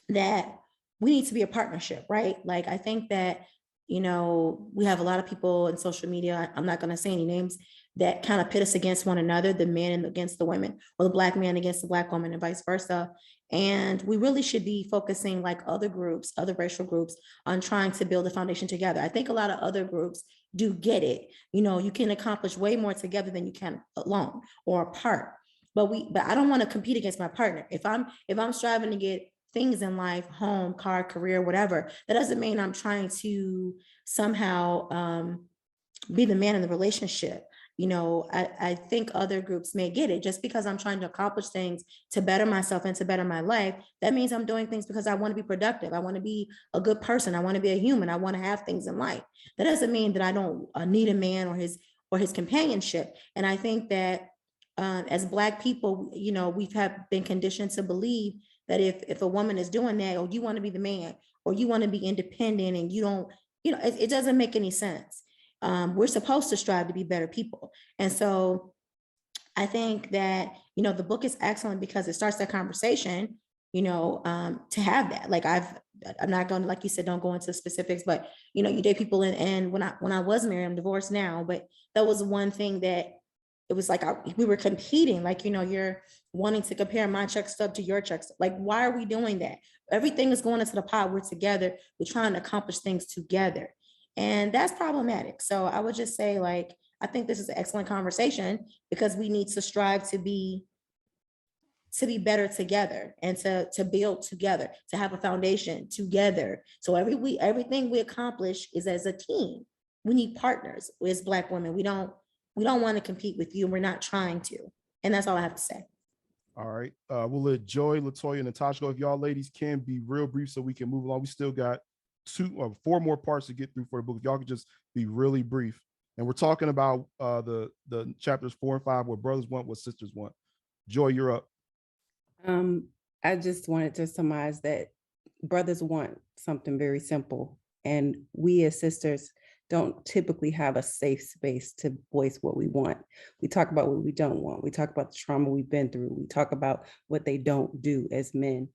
that we need to be a partnership, right? Like, I think that, we have a lot of people in social media, I'm not going to say any names, that kind of pit us against one another, the men against the women, or the Black man against the Black woman, and vice versa. And we really should be focusing, like other groups, other racial groups, on trying to build a foundation together. I think a lot of other groups do get it. You can accomplish way more together than you can alone or apart. But I don't want to compete against my partner. If I'm striving to get things in life, home, car, career, whatever, that doesn't mean I'm trying to somehow be the man in the relationship. I think other groups may get it. Just because I'm trying to accomplish things to better myself and to better my life, that means I'm doing things because I want to be productive. I want to be a good person. I want to be a human. I want to have things in life. That doesn't mean that I don't need a man or his companionship. And I think that as Black people, we've been conditioned to believe that if a woman is doing that, or you want to be the man, or you want to be independent, and you don't, it doesn't make any sense. We're supposed to strive to be better people. And so I think that, the book is excellent because it starts that conversation, to have that. Like I'm not going to, like you said, don't go into specifics, but, you date people and when I was married, I'm divorced now, but that was one thing that it was like we were competing, like, you're wanting to compare my check stub to your check stub. Like, why are we doing that? Everything is going into the pot. We're together. We're trying to accomplish things together. And that's problematic. So I would just say, like, I think this is an excellent conversation because we need to strive to be better together and to build together, to have a foundation together. So everything we accomplish is as a team. We need partners as Black women. We don't want to compete with you. We're not trying to. And that's all I have to say. All right. We'll let Joy, Latoya, and Natasha go. If y'all ladies can be real brief so we can move along. We still got 4 more parts to get through for the book. If y'all could just be really brief. And we're talking about the chapters 4 and 5, what brothers want, what sisters want. Joy, you're up. I just wanted to surmise that brothers want something very simple. And we as sisters don't typically have a safe space to voice what we want. We talk about what we don't want. We talk about the trauma we've been through. We talk about what they don't do as men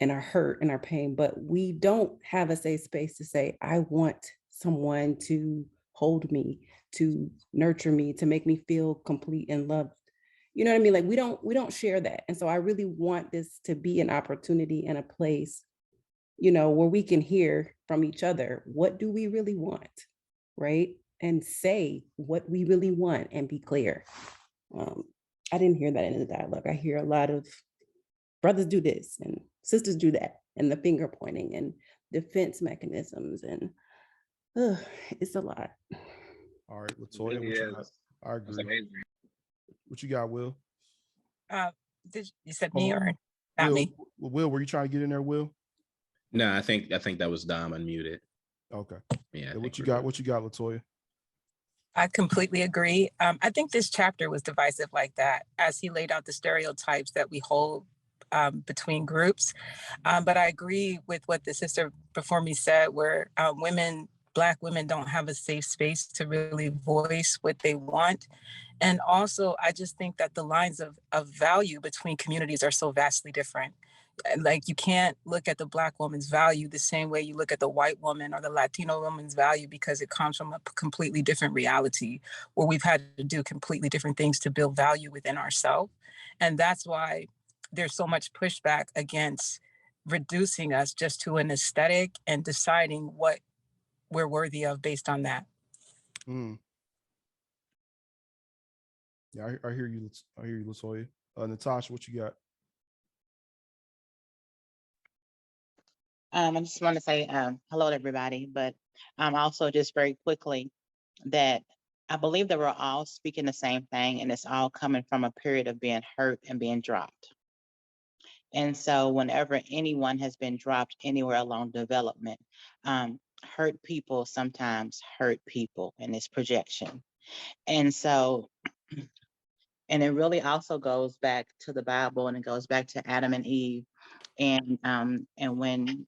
and our hurt and our pain, but we don't have a safe space to say, I want someone to hold me, to nurture me, to make me feel complete and loved. You know what I mean? Like we don't share that. And so I really want this to be an opportunity and a place where we can hear from each other, what do we really want, right? And say what we really want and be clear. I didn't hear that in the dialogue. I hear a lot of brothers do this and sisters do that, and the finger pointing and defense mechanisms, and it's a lot. All right, Latoya, what you got? I agree. What you got, Will? You said me or not Will, me? Will, were you trying to get in there, Will? No, I think that was Dom unmuted. Okay. Yeah. What you got? What you got, Latoya? I completely agree. I think this chapter was divisive like that, as he laid out the stereotypes that we hold between groups. But I agree with what the sister before me said, where Black women don't have a safe space to really voice what they want. And also, I just think that the lines of value between communities are so vastly different. Like, you can't look at the Black woman's value the same way you look at the white woman or the Latino woman's value, because it comes from a completely different reality where we've had to do completely different things to build value within ourselves. And that's why there's so much pushback against reducing us just to an aesthetic and deciding what we're worthy of based on that. Yeah, I hear you. I hear you, Latoya. Natasha, what you got? I just want to say hello to everybody, but also just very quickly that I believe that we're all speaking the same thing, and it's all coming from a period of being hurt and being dropped. And so whenever anyone has been dropped anywhere along development, hurt people sometimes hurt people in this projection. And so, and it really also goes back to the Bible, and it goes back to Adam and Eve. And when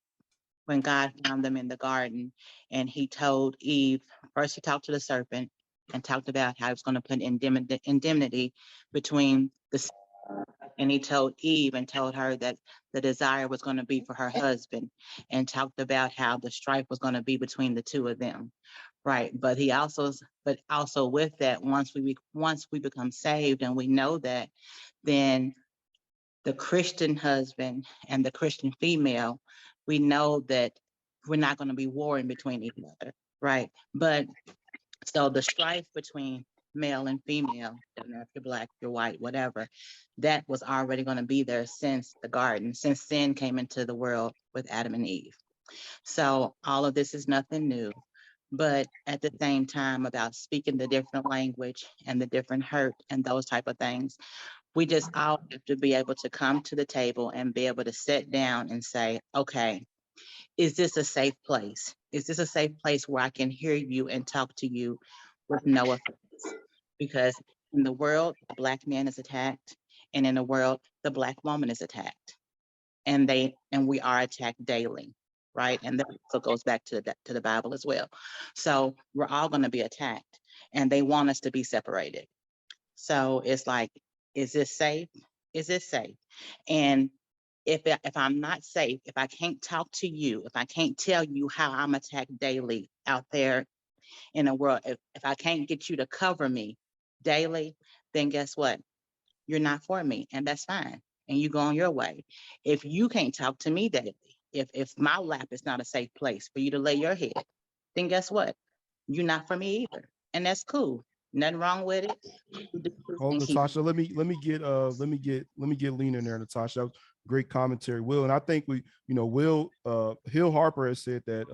God found them in the garden, and he told Eve, first he talked to the serpent and talked about how he was going to put indemnity between and he told Eve and told her that the desire was going to be for her husband, and talked about how the strife was going to be between the two of them. Right. But also with that, once we become saved and we know that, then the Christian husband and the Christian female, we know that we're not going to be warring between each other, right? But so the strife between male and female, don't know if you're Black, you're white, whatever, that was already going to be there since the garden, since sin came into the world with Adam and Eve. So all of this is nothing new. But at the same time, about speaking the different language and the different hurt and those type of things, we just all have to be able to come to the table and be able to sit down and say, okay, is this a safe place? Is this a safe place where I can hear you and talk to you with no offense? Because in the world, the Black man is attacked, and in the world, the Black woman is attacked, and we are attacked daily, right? And that also goes back to the Bible as well. So we're all going to be attacked, and they want us to be separated. So it's like, is this safe? Is this safe? And if I'm not safe, if I can't talk to you, if I can't tell you how I'm attacked daily out there in the world, if I can't get you to cover me daily, then guess what? You're not for me, and that's fine. And you go on your way. If you can't talk to me daily, if my lap is not a safe place for you to lay your head, then guess what? You're not for me either. And that's cool. Nothing wrong with it. Oh, Natasha, let me get Lena in there, Natasha. That was great commentary, Will. And I think Will Hill Harper has said that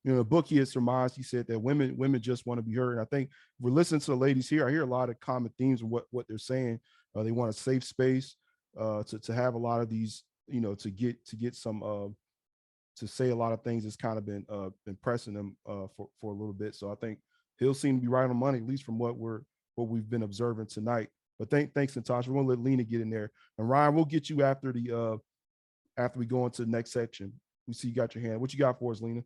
the book he has surmised, he said that women just want to be heard. And I think we're listening to the ladies here. I hear a lot of common themes of what they're saying. They want a safe space to have a lot of these, to get some to say a lot of things that's kind of been pressing them for a little bit. So I think he'll seem to be right on money, at least from what we've been observing tonight. But thanks, Natasha. We're gonna let Lena get in there, and Ryan, we'll get you after we go into the next section. We see you got your hand. What you got for us, Lena?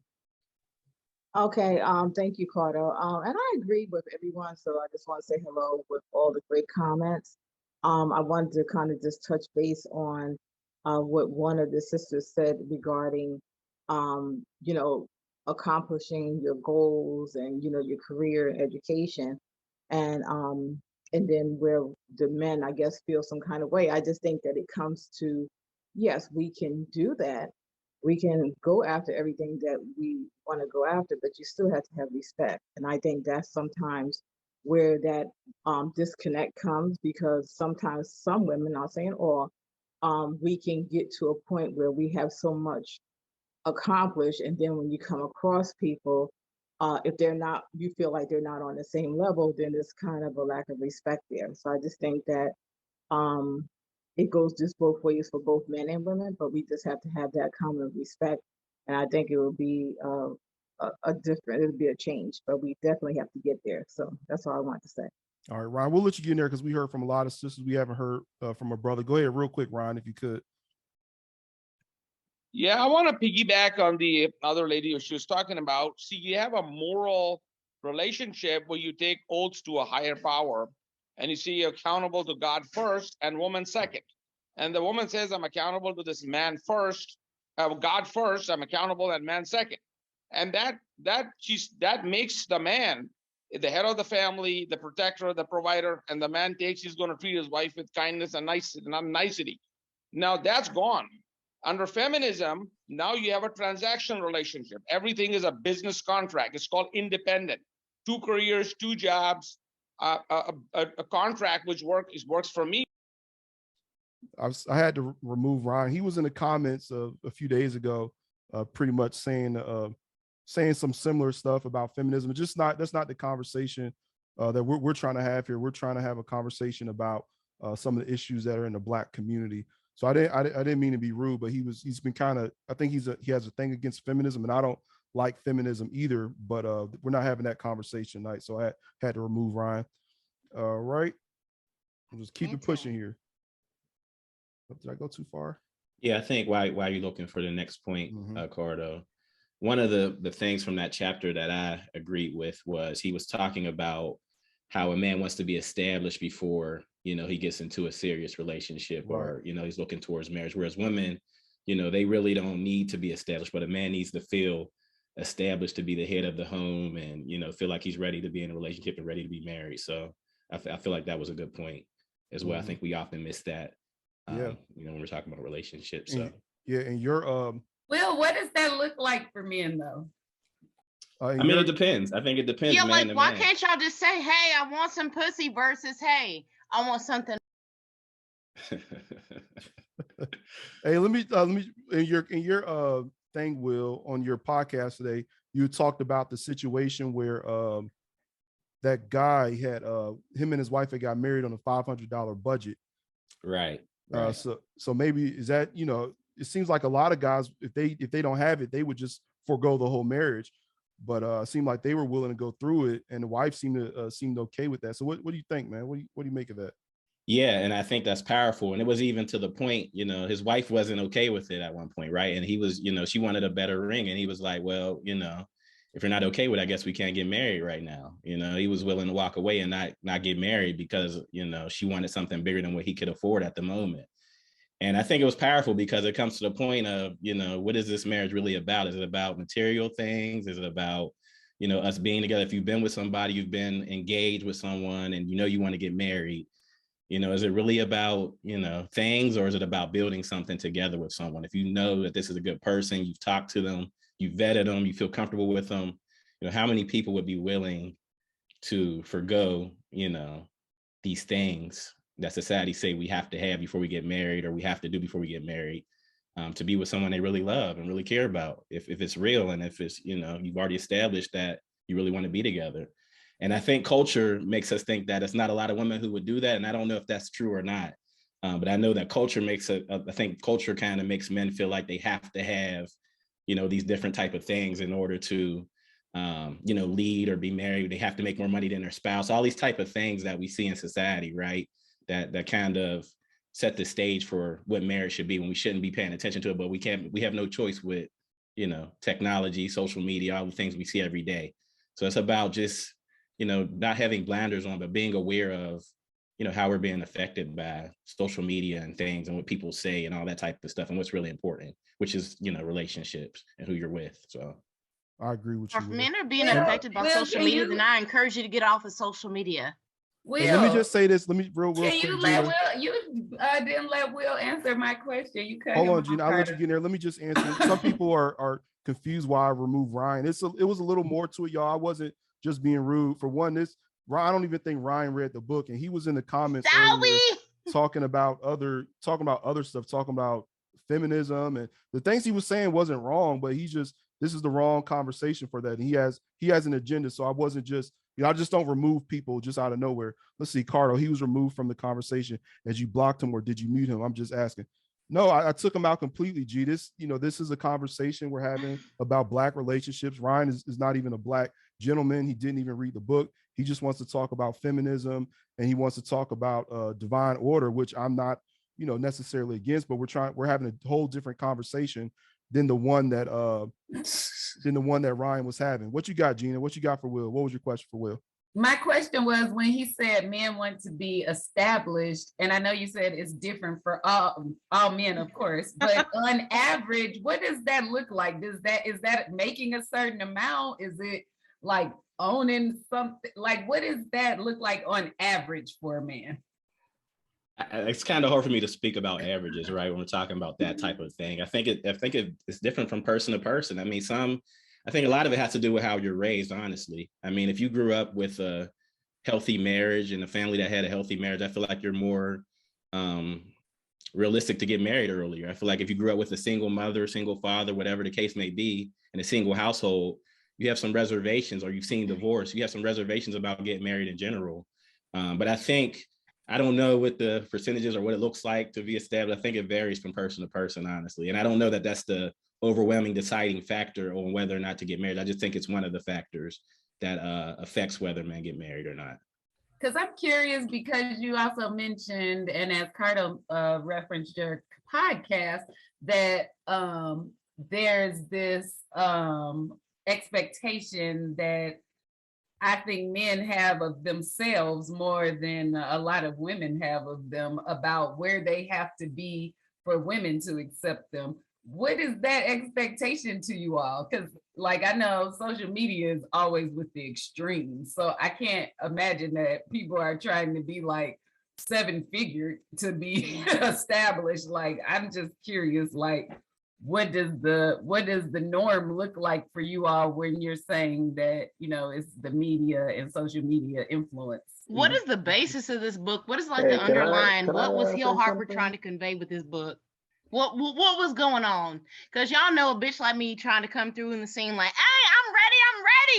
Okay, thank you, Carter. And I agree with everyone, so I just want to say hello with all the great comments. I wanted to kind of just touch base on what one of the sisters said regarding, accomplishing your goals and, your career and education. And then where the men, I guess, feel some kind of way. I just think that it comes to, yes, we can do that, we can go after everything that we want to go after, but you still have to have respect. And I think that's sometimes where that disconnect comes, because sometimes some women, not saying all, we can get to a point where we have so much accomplished, and then when you come across people, if they're not, you feel like they're not on the same level, then there's kind of a lack of respect there. So I just think that it goes just both ways for both men and women, but we just have to have that common respect. And I think it will be it'll be a change, but we definitely have to get there. So that's all I want to say. All right, Ryan, we'll let you get in there because we heard from a lot of sisters. We haven't heard from a brother. Go ahead real quick, Ryan, if you could. Yeah, I want to piggyback on the other lady who she was talking about. See, you have a moral relationship where you take oaths to a higher power, and you see you're accountable to God first and woman second. And the woman says, I'm accountable to this man first, God first, I'm accountable and man second. And that makes the man the head of the family, the protector, the provider, and the man thinks he's going to treat his wife with kindness and nicety. Now that's gone. Under feminism, now you have a transactional relationship. Everything is a business contract. It's called independent. 2 careers, 2 jobs, a contract which works for me. I had to remove Ryan. He was in the comments a few days ago, pretty much saying some similar stuff about feminism. That's not the conversation that we're trying to have here. We're trying to have a conversation about some of the issues that are in the Black community. So I didn't mean to be rude, but he's been kind of, I think he has a thing against feminism, and I don't like feminism either, but we're not having that conversation tonight. So I had to remove Ryan. All right. We'll just keep it pushing here. Did I go too far? Yeah, I think while you're looking for the next point, Cardo, one of the things from that chapter that I agreed with was he was talking about how a man wants to be established before, he gets into a serious relationship, right, or, he's looking towards marriage. Whereas women, they really don't need to be established, but a man needs to feel established to be the head of the home and, feel like he's ready to be in a relationship and ready to be married. So I feel like that was a good point as well. I think we often miss that, when we're talking about relationships. So and your Will, what does that look like for men though? I mean, it depends. I think it depends. Yeah, man like why man. can't y'all just say, "Hey, I want some pussy," versus, "Hey, I want something." Hey, let me in your thing, Will, on your podcast today, you talked about the situation where that guy had him and his wife had got married on a $500 budget. Right. So maybe is that, it seems like a lot of guys, if they don't have it, they would just forego the whole marriage. But it seemed like they were willing to go through it, and the wife seemed okay with that. So what do you think, man? What do you make of that? Yeah, and I think that's powerful. And it was even to the point, his wife wasn't okay with it at one point, right? And he was, she wanted a better ring, and he was like, well, if you're not okay with it, I guess we can't get married right now. He was willing to walk away and not get married because, she wanted something bigger than what he could afford at the moment. And I think it was powerful because it comes to the point of, what is this marriage really about? Is it about material things? Is it about, us being together? If you've been with somebody, you've been engaged with someone and you want to get married, is it really about, things, or is it about building something together with someone? If you know that this is a good person, you've talked to them, you've vetted them, you feel comfortable with them, how many people would be willing to forgo, these things that society say we have to have before we get married, or we have to do before we get married, to be with someone they really love and really care about, if it's real, and if it's, you've already established that you really want to be together. And I think culture makes us think that it's not a lot of women who would do that. And I don't know if that's true or not. But I know that culture I think culture kind of makes men feel like they have to have, these different type of things in order to, lead or be married. They have to make more money than their spouse, all these type of things that we see in society, right? That kind of set the stage for what marriage should be, when we shouldn't be paying attention to it, but we have no choice with, technology, social media, all the things we see every day. So it's about just, not having blinders on, but being aware of, how we're being affected by social media and things and what people say and all that type of stuff, and what's really important, which is, relationships and who you're with. So I agree with you. If men are being affected by social media, then I encourage you to get off of social media. Will, and let me just say this. Let me real can quick, you let Gina. Will? You didn't let Will answer my question. You cut Hold him on, off, Gina. I'll let you get in there. Let me just answer. Some people are confused why I removed Ryan. It was a little more to it, y'all. I wasn't just being rude. For one, I don't even think Ryan read the book, and he was in the comments earlier talking about other stuff, talking about feminism, and the things he was saying wasn't wrong, but this is the wrong conversation for that. And he has an agenda. So I wasn't just, I just don't remove people just out of nowhere. Let's see, Cardo, he was removed from the conversation as you blocked him, or did you mute him? I'm just asking. No, I took him out completely, G. This is a conversation we're having about Black relationships. Ryan is not even a Black gentleman. He didn't even read the book. He just wants to talk about feminism, and he wants to talk about divine order, which I'm not, necessarily against, but we're having a whole different conversation than the one that Ryan was having. What you got, Gina? What you got for Will? What was your question for Will? My question was, when he said men want to be established, and I know you said it's different for all men, of course, but on average, what does that look like? Is that making a certain amount? Is it like owning something? Like, what does that look like on average for a man? It's kind of hard for me to speak about averages, right? When we're talking about that type of thing, I think it's different from person to person. I mean, I think a lot of it has to do with how you're raised, honestly. I mean, if you grew up with a healthy marriage and a family that had a healthy marriage, I feel like you're more realistic to get married earlier. I feel like if you grew up with a single mother, single father, whatever the case may be, in a single household, you have some reservations, or you've seen divorce, you have some reservations about getting married in general. But I don't know what the percentages or what it looks like to be established. I think it varies from person to person, honestly. And I don't know that that's the overwhelming deciding factor on whether or not to get married. I just think it's one of the factors that affects whether men get married or not. Because I'm curious, because you also mentioned, and as Cardo referenced your podcast, that there's this expectation that I think men have of themselves more than a lot of women have of them, about where they have to be for women to accept them. What is that expectation to you all? Because like, I know social media is always with the extremes. So I can't imagine that people are trying to be like 7-figure to be established. Like, I'm just curious, like, what does the norm look like for you all when you're saying that, it's the media and social media influence? What is the basis of this book? What is like the underlying, what was Hill Harper trying to convey with this book? What was going on? Because y'all know a bitch like me trying to come through in the scene like, hey, I'm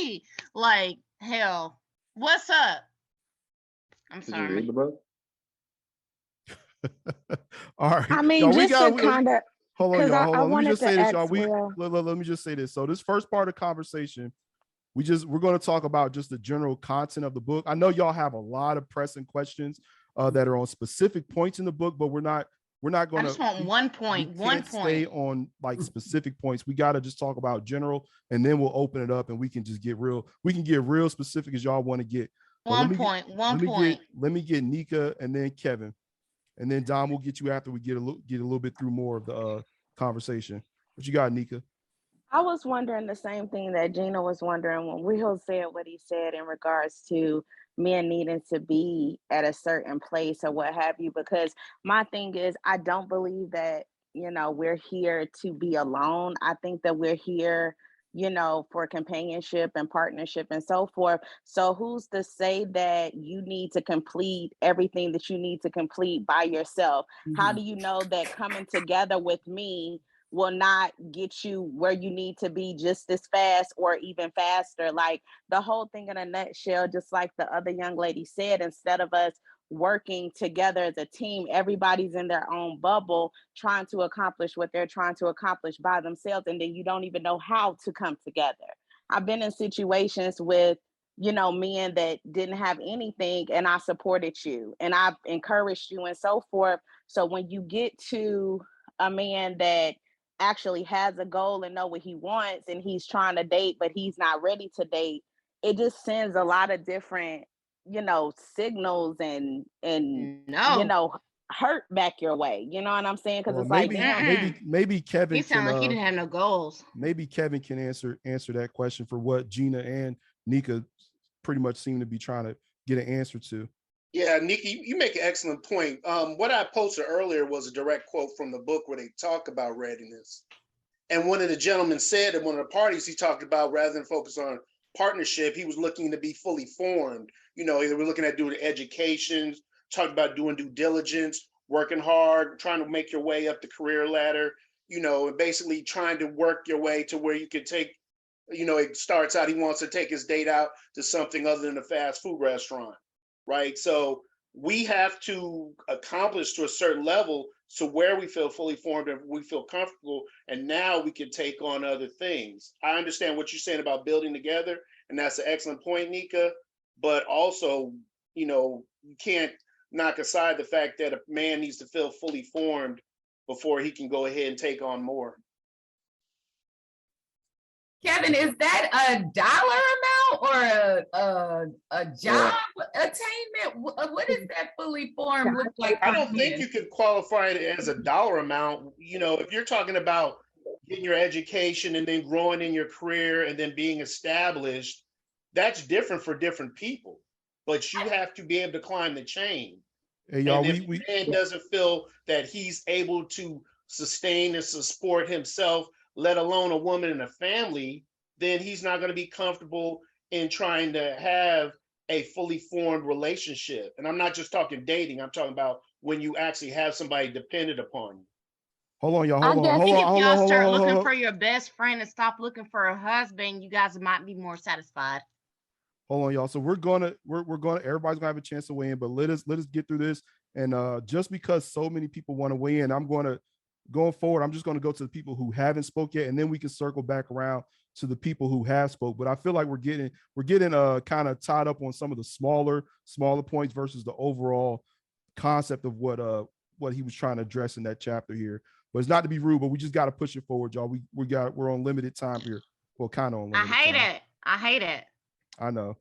ready. Like, hell, what's up? I'm sorry. Did you read the book? All right. I mean, y'all, just to kind of, hold on, y'all. Hold on. Let me just say this, y'all. Let me just say this. So this first part of the conversation, we're going to talk about just the general content of the book. I know y'all have a lot of pressing questions that are on specific points in the book, but we're not going to. I just want one point. Stay on like specific points. We got to just talk about general, and then we'll open it up, and we can just get real. We can get real specific as y'all want to get. One point. Let me get Nika, and then Kevin, and then Dom. We'll get you after we get a little bit through more of the conversation. What you got, Nika? I was wondering the same thing that Gina was wondering when Will said what he said in regards to men needing to be at a certain place or what have you, because my thing is, I don't believe that, we're here to be alone. I think that we're here, for companionship and partnership and so forth. So who's to say that you need to complete everything that you need to complete by yourself? Mm-hmm. How do you know that coming together with me will not get you where you need to be just as fast or even faster? Like, the whole thing in a nutshell, just like the other young lady said, instead of us working together as a team, everybody's in their own bubble trying to accomplish what they're trying to accomplish by themselves, and then you don't even know how to come together. I've been in situations with men that didn't have anything, and I supported you and I've encouraged you and so forth. So when you get to a man that actually has a goal and know what he wants, and he's trying to date but he's not ready to date, it just sends a lot of different signals and hurt back your way. You know what I'm saying? Because it's like, maybe Kevin. He sounded like he didn't have no goals. Maybe Kevin can answer that question for what Gina and Nika pretty much seem to be trying to get an answer to. Yeah, Nikki, you make an excellent point. What I posted earlier was a direct quote from the book where they talk about readiness. And one of the gentlemen said at one of the parties, he talked about rather than focus on partnership, he was looking to be fully formed. You know, they were looking at doing education, talking about doing due diligence, working hard, trying to make your way up the career ladder, you know, and basically trying to work your way to where you could take, you know, it starts out, he wants to take his date out to something other than a fast food restaurant, right? So we have to accomplish to a certain level so where we feel fully formed and we feel comfortable, and now we can take on other things. I understand what you're saying about building together, and that's an excellent point, Nika, but also, you know, you can't knock aside the fact that a man needs to feel fully formed before he can go ahead and take on more. Kevin, is that a dollar amount or a job attainment? What does that fully formed look like? I don't think you could qualify it as a dollar amount. You know, if you're talking about getting your education and then growing in your career and then being established, that's different for different people. But you have to be able to climb the chain. Hey, y'all, and if a man doesn't feel that he's able to sustain and support himself, let alone a woman and a family, then he's not going to be comfortable in trying to have a fully formed relationship. And I'm not just talking dating, I'm talking about when you actually have somebody dependent upon you. Hold on, y'all. Hold on. If y'all start looking for your best friend and stop looking for a husband, you guys might be more satisfied. Hold on, y'all. So we're gonna everybody's gonna have a chance to weigh in, but let us get through this. And just because so many people want to weigh in, going forward, I'm just gonna go to the people who haven't spoke yet, and then we can circle back around to the people who have spoke. But I feel like we're getting kind of tied up on some of the smaller points versus the overall concept of what he was trying to address in that chapter here. But it's not to be rude, but we just got to push it forward, y'all. We're on limited time here. Well, kind of on limited time. I hate it. I know.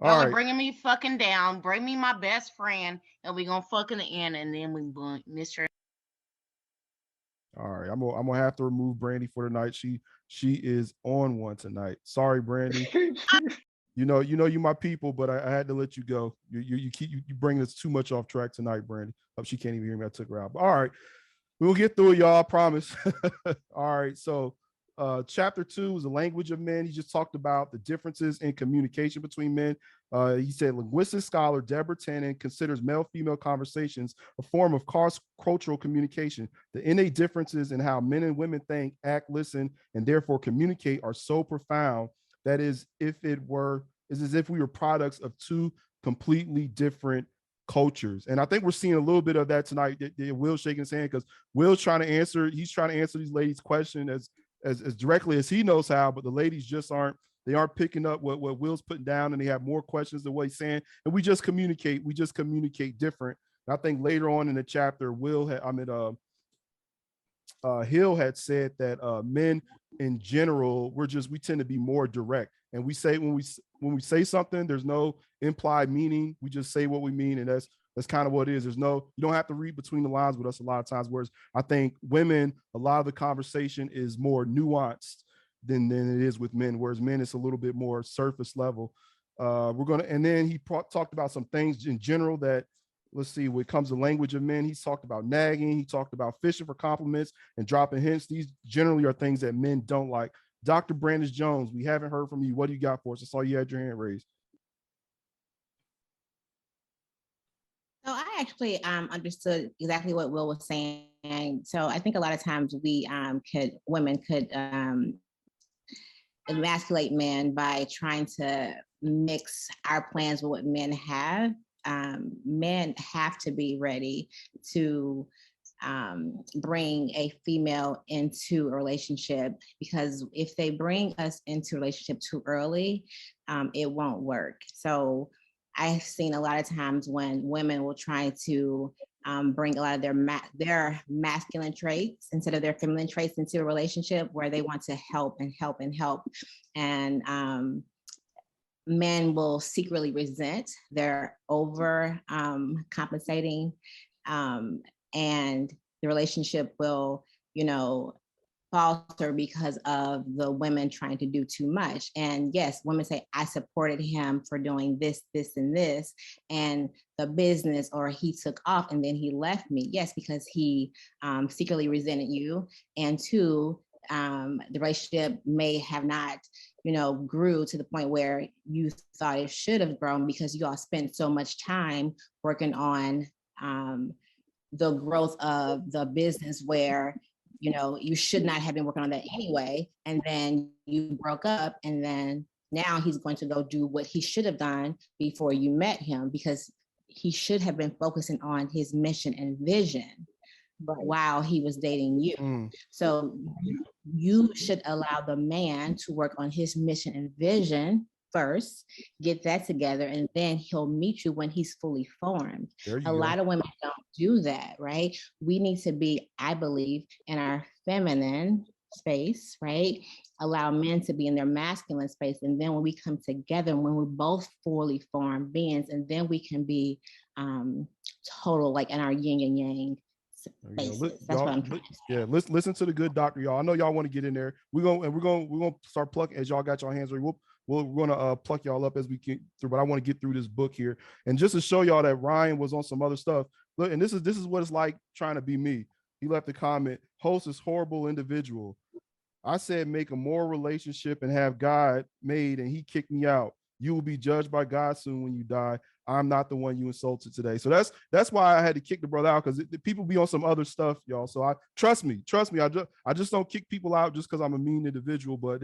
Y'all are bringing me fucking down. Bring me my best friend, and we gonna fucking end, and then we Mr. All right, I'm gonna have to remove Brandy for tonight. She is on one tonight. Sorry, Brandy. you know you my people, but I had to let you go. You bring us too much off track tonight, Brandy. She can't even hear me. I took her out. But all right, we'll get through it, y'all. I promise. All right, so chapter 2 is the language of men. He just talked about the differences in communication between men. He said linguistic scholar Deborah Tannen considers male-female conversations a form of cross-cultural communication. The innate differences in how men and women think, act, listen, and therefore communicate are so profound that is as if we were products of two completely different cultures. And I think we're seeing a little bit of that tonight. Will's shaking his hand because Will's trying to answer these ladies' question as directly as he knows how, but the ladies just aren't picking up what Will's putting down, and they have more questions than what he's saying. And we just communicate different. And I think later on in the chapter, Hill had said that men in general, we tend to be more direct. And we say when we say something, there's no implied meaning. We just say what we mean, and that's kind of what it is. You don't have to read between the lines with us a lot of times. Whereas I think women, a lot of the conversation is more nuanced than it is with men. Whereas men, it's a little bit more surface level. And then he talked about some things in general that, let's see, when it comes to language of men, he's talked about nagging. He talked about fishing for compliments and dropping hints. These generally are things that men don't like. Dr. Brandis Jones, we haven't heard from you. What do you got for us? I saw you had your hand raised. So I actually understood exactly what Will was saying. So I think a lot of times women could emasculate men by trying to mix our plans with what men have. Men have to be ready to bring a female into a relationship, because if they bring us into a relationship too early, it won't work. So I've seen a lot of times when women will try to bring a lot of their masculine traits instead of their feminine traits into a relationship where they want to help. And men will secretly resent their over compensating, and the relationship will, falter because of the women trying to do too much. And yes, women say, I supported him for doing this, this, and this, and the business, or he took off and then he left me. Yes, because he secretly resented you. And two, the relationship may have not, grew to the point where you thought it should have grown because you all spent so much time working on the growth of the business where, you should not have been working on that anyway. And then you broke up, and then now he's going to go do what he should have done before you met him, because he should have been focusing on his mission and vision while he was dating you. So you should allow the man to work on his mission and vision first, get that together, and then he'll meet you when he's fully formed. A lot of women don't do that, right? We need to be, I believe, in our feminine space, right? Allow men to be in their masculine space. And then when we come together, when we're both fully formed beings, and then we can be total, like in our yin and yang. That's what I'm trying to say. Yeah, listen to the good doctor, y'all. I know y'all want to get in there. We're gonna start plucking as y'all got your hands ready. We're gonna pluck y'all up as we get through, but I want to get through this book here. And just to show y'all that Ryan was on some other stuff. Look, and this is what it's like trying to be me. He left a comment, host is horrible individual. I said make a moral relationship and have God made, and he kicked me out. You will be judged by God soon when you die. I'm not the one you insulted today. So that's why I had to kick the brother out, because people be on some other stuff, y'all. So trust me. I just don't kick people out just because I'm a mean individual. But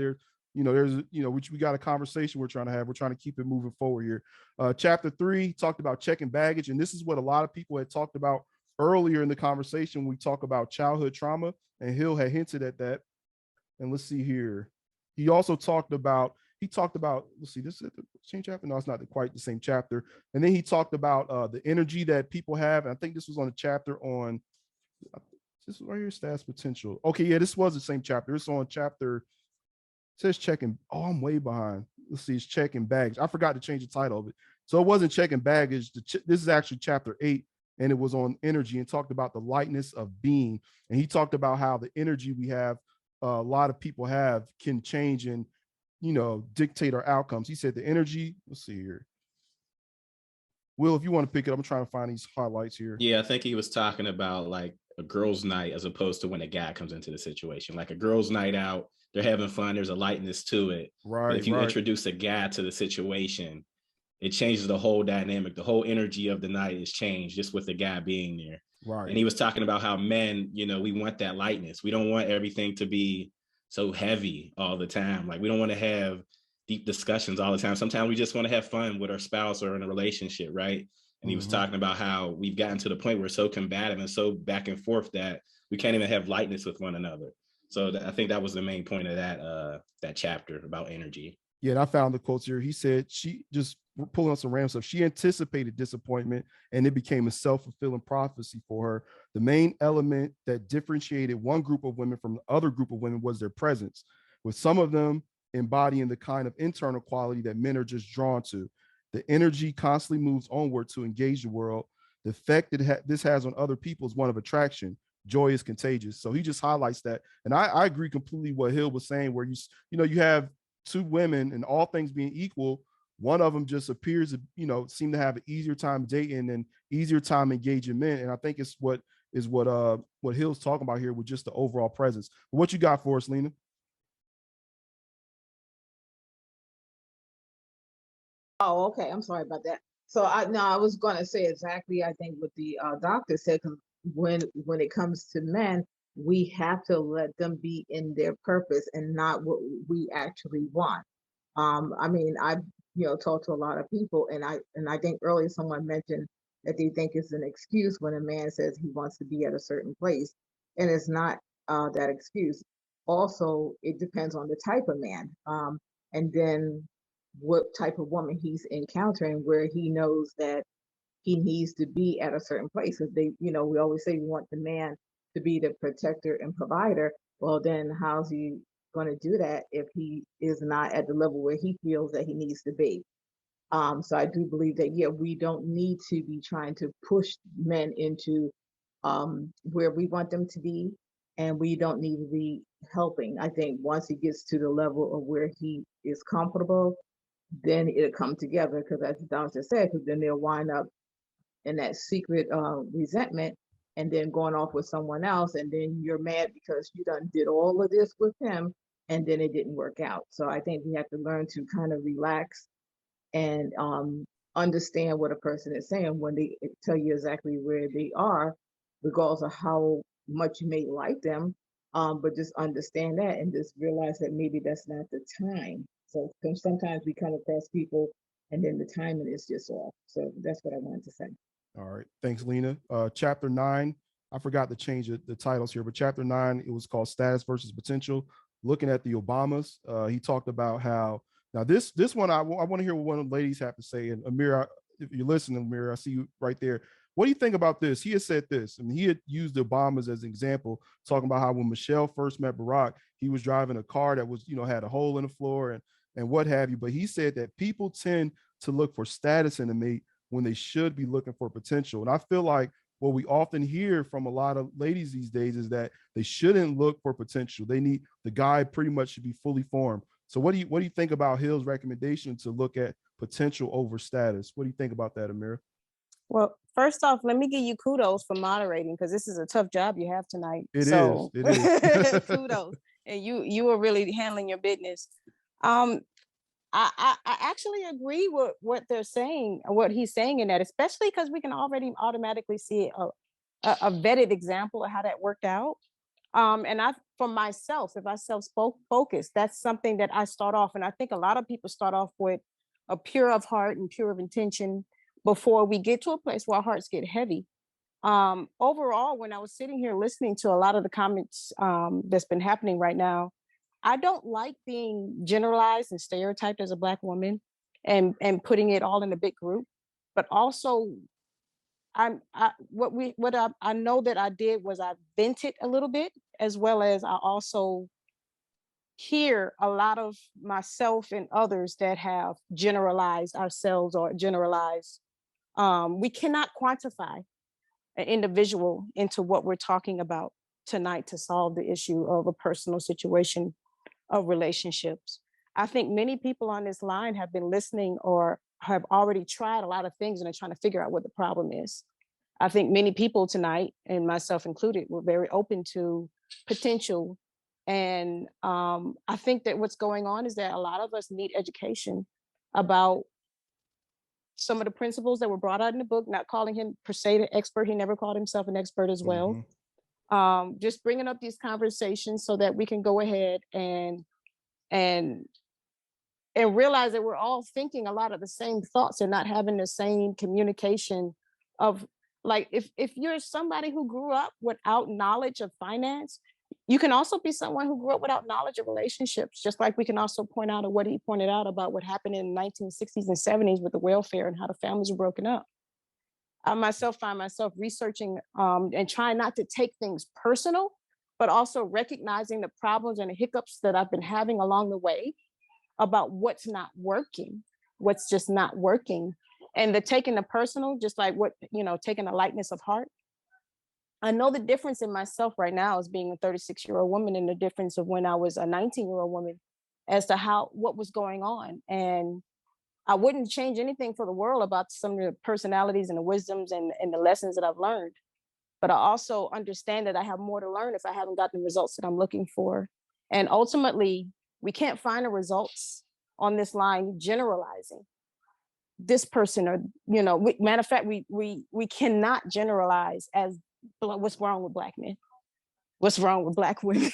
we got a conversation we're trying to have. We're trying to keep it moving forward here. Chapter 3 talked about checking baggage, and this is what a lot of people had talked about earlier in the conversation. We talk about childhood trauma, and Hill had hinted at that. And let's see here. He also talked about. Let's see, this is the same chapter. No, it's not quite the same chapter. And then he talked about the energy that people have. And I think this was on the chapter on, this is right here, stats potential. Okay, yeah, this was the same chapter. It's on chapter, it says checking. Oh, I'm way behind. Let's see, it's checking baggage. I forgot to change the title of it. So it wasn't checking baggage. This is actually chapter 8, and it was on energy and talked about the lightness of being. And he talked about how the energy we have, a lot of people have, can change and dictate our outcomes. He said the energy, let's see here. Will, if you want to pick it up, I'm trying to find these highlights here. Yeah, I think he was talking about like a girl's night as opposed to when a guy comes into the situation. Like a girl's night out, they're having fun, there's a lightness to it. Right. But if you introduce a guy to the situation, it changes the whole dynamic. The whole energy of the night is changed just with the guy being there. Right. And he was talking about how men, we want that lightness. We don't want everything to be so heavy all the time. Like we don't want to have deep discussions all the time. Sometimes we just want to have fun with our spouse or in a relationship, right? And he was talking about how we've gotten to the point where we're so combative and so back and forth that we can't even have lightness with one another. So I think that was the main point of that chapter about energy. Yeah, and I found the quotes here. He said she just pulling on some random stuff. She anticipated disappointment, and it became a self-fulfilling prophecy for her. The main element that differentiated one group of women from the other group of women was their presence, with some of them embodying the kind of internal quality that men are just drawn to. The energy constantly moves onward to engage the world. The effect that this has on other people is one of attraction. Joy is contagious. So he just highlights that. And I agree completely what Hill was saying, where you have two women, and all things being equal, one of them just appears to, seem to have an easier time dating and easier time engaging men. And I think it's what Hill's talking about here with just the overall presence. What you got for us, Lena? Oh, okay. I'm sorry about that. So I was going to say exactly, I think what the doctor said, because when it comes to men, we have to let them be in their purpose and not what we actually want. I mean, I've talked to a lot of people, and I think earlier someone mentioned that they think it's an excuse when a man says he wants to be at a certain place, and it's not that excuse. Also, it depends on the type of man, and then what type of woman he's encountering, where he knows that he needs to be at a certain place. Because we always say we want the man to be the protector and provider. Well, then how's he going to do that if he is not at the level where he feels that he needs to be? So I do believe that, we don't need to be trying to push men into where we want them to be, and we don't need to be helping. I think once he gets to the level of where he is comfortable, then it'll come together, because as Don just said, because then they'll wind up in that secret resentment and then going off with someone else, and then you're mad because you done did all of this with him and then it didn't work out. So I think we have to learn to kind of relax and understand what a person is saying when they tell you exactly where they are, regardless of how much you may like them. But just understand that and just realize that maybe that's not the time. So sometimes we come across people and then the timing is just off. So that's what I wanted to say. All right. Thanks, Lena. Chapter 9, I forgot to change the titles here, but chapter 9, it was called Status versus Potential, looking at the Obamas. He talked about how, now this one, I want to hear what one of the ladies have to say. And Amir, if you're listening, Amir, I see you right there. What do you think about this? He had said this, and he had used the Obamas as an example, talking about how when Michelle first met Barack, he was driving a car that was, had a hole in the floor and what have you. But he said that people tend to look for status in a mate when they should be looking for potential. And I feel like what we often hear from a lot of ladies these days is that they shouldn't look for potential. They need, the guy pretty much should be fully formed. So what do you think about Hill's recommendation to look at potential over status? What do you think about that, Amir? Well, first off, let me give you kudos for moderating, because this is a tough job you have tonight. It is. Kudos. And you are really handling your business. I actually agree with what they're saying, what he's saying in that, especially because we can already automatically see a vetted example of how that worked out. And for myself, if I self-focus, that's something that I start off. And I think a lot of people start off with a pure of heart and pure of intention before we get to a place where our hearts get heavy. Overall, when I was sitting here listening to a lot of the comments that's been happening right now, I don't like being generalized and stereotyped as a Black woman and putting it all in a big group. But also, I know that I did was I vented a little bit, as well as I also hear a lot of myself and others that have generalized ourselves or generalized. We cannot quantify an individual into what we're talking about tonight to solve the issue of a personal situation of relationships. I think many people on this line have been listening or have already tried a lot of things and are trying to figure out what the problem is. I think many people tonight, and myself included, were very open to potential. And I think that what's going on is that a lot of us need education about some of the principles that were brought out in the book, not calling him per se the expert. He never called himself an expert as well. Mm-hmm. Just bringing up these conversations so that we can go ahead and realize that we're all thinking a lot of the same thoughts and not having the same communication of, like, if you're somebody who grew up without knowledge of finance, you can also be someone who grew up without knowledge of relationships, just like we can also point out what he pointed out about what happened in the 1960s and 70s with the welfare and how the families were broken up. I myself find myself researching and trying not to take things personal, but also recognizing the problems and the hiccups that I've been having along the way about what's not working, what's just not working. And the taking the personal, just like taking a lightness of heart. I know the difference in myself right now as being a 36-year-old woman and the difference of when I was a 19-year-old woman as to what was going on. And I wouldn't change anything for the world about some of the personalities and the wisdoms and the lessons that I've learned. But I also understand that I have more to learn if I haven't gotten the results that I'm looking for. And ultimately, we can't find the results on this line generalizing this person or, matter of fact, we cannot generalize as what's wrong with Black men, what's wrong with Black women.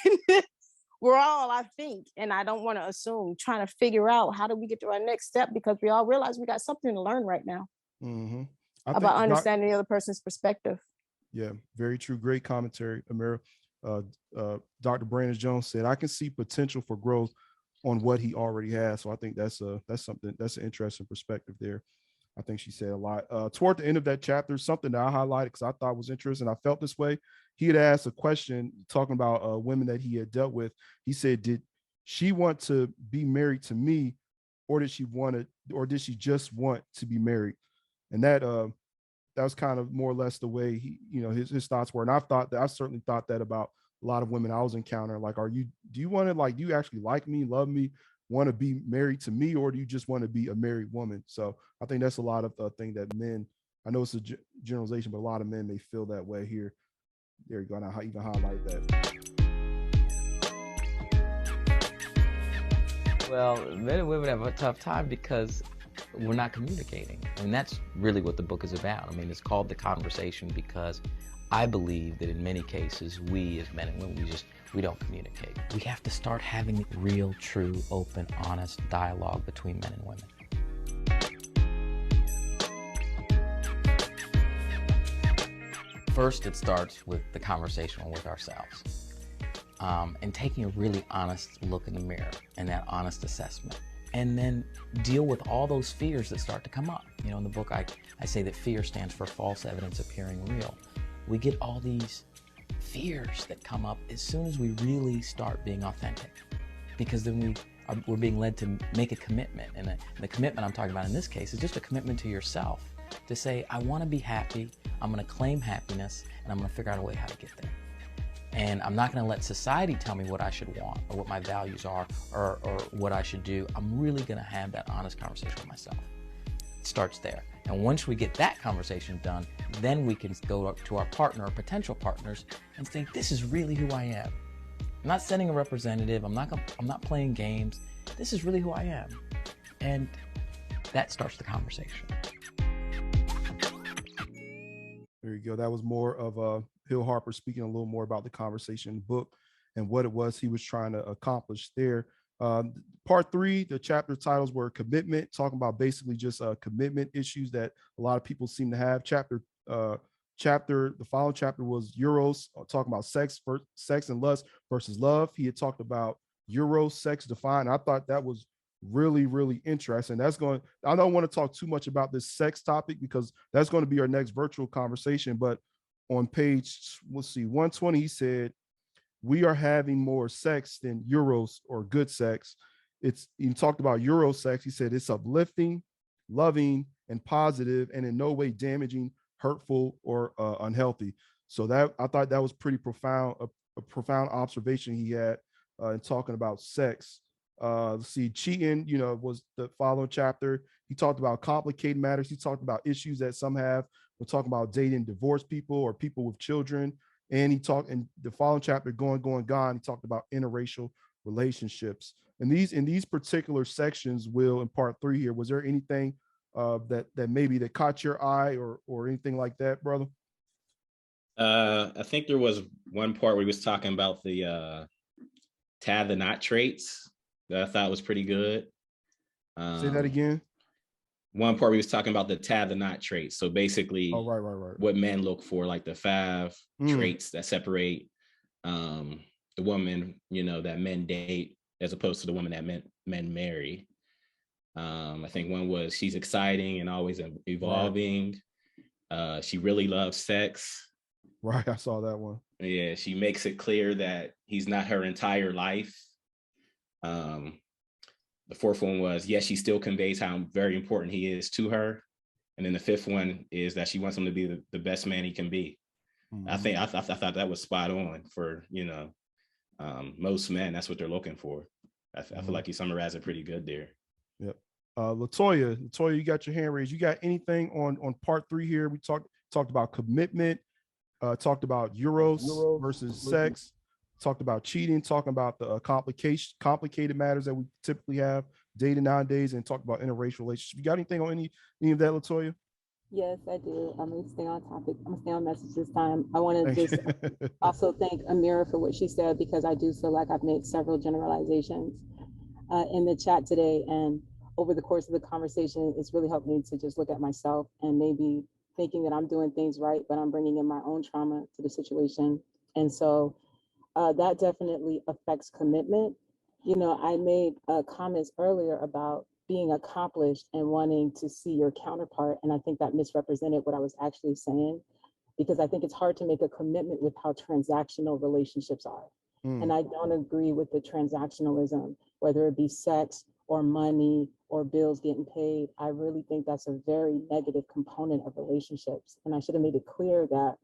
We're all, I think, and I don't want to assume, trying to figure out how do we get to our next step, because we all realize we got something to learn right now about understanding the other person's perspective. Yeah, very true. Great commentary, Amira. Dr. Brandon Jones said, I can see potential for growth on what he already has. So I think that's an interesting perspective there. I think she said a lot. Toward the end of that chapter, something that I highlighted because I thought was interesting, I felt this way. He had asked a question talking about women that he had dealt with. He said, did she want to be married to me, or did she just want to be married? And that was kind of more or less the way he, his thoughts were. And I certainly thought that about a lot of women I was encountering, like, do you want to, like, do you actually like me, love me, want to be married to me, or do you just want to be a married woman? So I think that's a lot of the thing that men, I know it's a generalization, but a lot of men may feel that way here. There you go. Now you can highlight that. Well, men and women have a tough time because we're not communicating. And that's really what the book is about. I mean, it's called The Conversation because I believe that in many cases, we as men and women, we don't communicate. We have to start having real, true, open, honest dialogue between men and women. First, it starts with the conversation with ourselves and taking a really honest look in the mirror and that honest assessment. And then deal with all those fears that start to come up. You know, in the book, I say that fear stands for false evidence appearing real. We get all these fears that come up as soon as we really start being authentic, because then we're being led to make a commitment. And the commitment I'm talking about in this case is just a commitment to yourself to say, I want to be happy, I'm going to claim happiness, and I'm going to figure out a way how to get there. And I'm not going to let society tell me what I should want or what my values are or what I should do. I'm really going to have that honest conversation with myself. It starts there. And once we get that conversation done, then we can go up to our partner or potential partners and say, this is really who I am. I'm not sending a representative. I'm not playing games. This is really who I am. And that starts the conversation. There you go. That was more of Hill Harper speaking a little more about the conversation in the book and what it was he was trying to accomplish there. Part 3, the chapter titles were commitment, talking about basically just commitment issues that a lot of people seem to have. The following chapter was Euros, talking about sex and lust versus love. He had talked about Euro sex defined. I thought that was really, really interesting. I don't want to talk too much about this sex topic because that's going to be our next virtual conversation. But on page, 120, he said, we are having more sex than Euros or good sex. He talked about Euro sex. He said it's uplifting, loving, and positive, and in no way damaging, hurtful, or unhealthy. So that, I thought that was pretty profound, a profound observation he had in talking about sex. Cheating, was the following chapter. He talked about complicated matters. He talked about issues that some have. We're talking about dating divorced people or people with children. And he talked in the following chapter, Gone. He talked about interracial relationships. And in these particular sections, Will, in part 3 here, was there anything that maybe that caught your eye or anything like that, brother? I think there was one part where he was talking about the tie the knot traits that I thought was pretty good. Say that again. One part we was talking about the tie the knot traits. So basically, right. What men look for, like the 5 traits that separate the woman, that men date as opposed to the woman that men marry. I think one was she's exciting and always evolving. Right. She really loves sex. Right, I saw that one. Yeah, she makes it clear that he's not her entire life. The 4th one was, yes, she still conveys how very important he is to her. And then the 5th one is that she wants him to be the best man he can be. Mm-hmm. I thought that was spot on for, most men. That's what they're looking for. I feel like you summarized it pretty good there. Yep. Latoya, you got your hand raised. You got anything on part 3 here? We talked about commitment, talked about Euros versus sex, talked about cheating, talking about the complicated matters that we typically have dating nowadays, and talked about interracial relationships. You got anything on any of that, Latoya? Yes, I do. I'm going to stay on topic. I'm going to stay on message this time. I want to just also thank Amira for what she said, because I do feel like I've made several generalizations in the chat today. And over the course of the conversation, it's really helped me to just look at myself and maybe thinking that I'm doing things right, but I'm bringing in my own trauma to the situation. And so that definitely affects commitment. I made comments earlier about being accomplished and wanting to see your counterpart. And I think that misrepresented what I was actually saying, because I think it's hard to make a commitment with how transactional relationships are. And I don't agree with the transactionalism, whether it be sex or money or bills getting paid. I really think that's a very negative component of relationships. And I should have made it clear that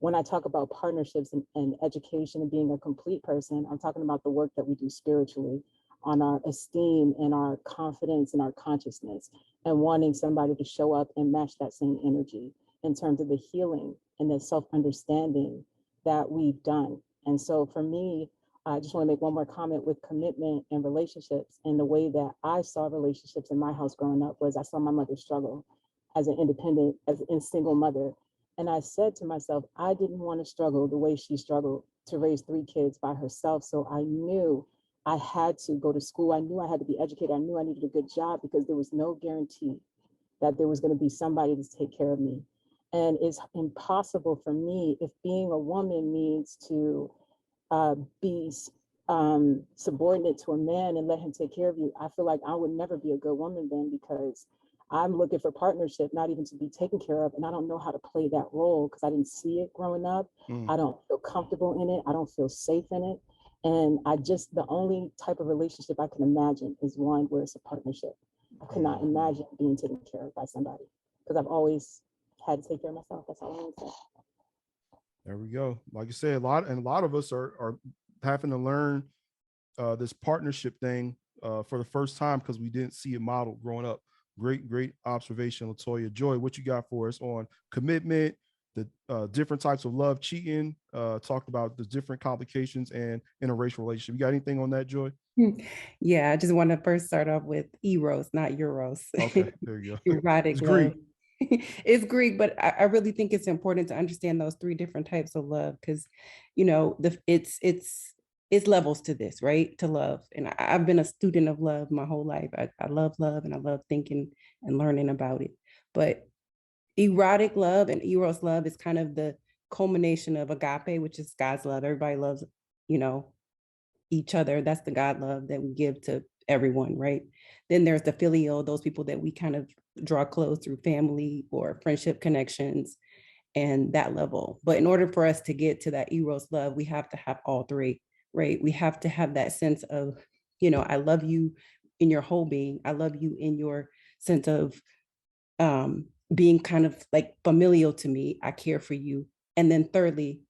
when I talk about partnerships and education and being a complete person, I'm talking about the work that we do spiritually on our esteem and our confidence and our consciousness, and wanting somebody to show up and match that same energy in terms of the healing and the self-understanding that we've done. And so for me, I just want to make one more comment with commitment and relationships. And the way that I saw relationships in my house growing up was I saw my mother struggle as an independent, as a single mother. And I said to myself, I didn't want to struggle the way she struggled to raise 3 kids by herself. So I knew I had to go to school. I knew I had to be educated. I knew I needed a good job because there was no guarantee that there was going to be somebody to take care of me. And it's impossible for me if being a woman means to be subordinate to a man and let him take care of you. I feel like I would never be a good woman then, because I'm looking for partnership, not even to be taken care of. And I don't know how to play that role because I didn't see it growing up. I don't feel comfortable in it. I don't feel safe in it. And the only type of relationship I can imagine is one where it's a partnership. I could not imagine being taken care of by somebody because I've always had to take care of myself. That's all I want to say. There we go. Like you said, a lot of us are having to learn this partnership thing for the first time because we didn't see it modeled growing up. Great observation, LaToya. Joy, what you got for us on commitment, the different types of love, cheating, talked about the different complications and interracial relationship. You got anything on that, Joy? Yeah, I just want to first start off with eros, not euros. Okay, there you go. Erotic It's love. Greek. It's Greek, but I really think it's important to understand those 3 different types of love because, it's levels to this, right? To love. And I've been a student of love my whole life. I love love and I love thinking and learning about it. But erotic love and eros love is kind of the culmination of agape, which is God's love. Everybody loves, each other. That's the God love that we give to everyone, right? Then there's the filial, those people that we kind of draw close through family or friendship connections and that level. But in order for us to get to that eros love, we have to have all 3, right? We have to have that sense of, I love you in your whole being. I love you in your sense of being kind of like familial to me. I care for you. And then thirdly,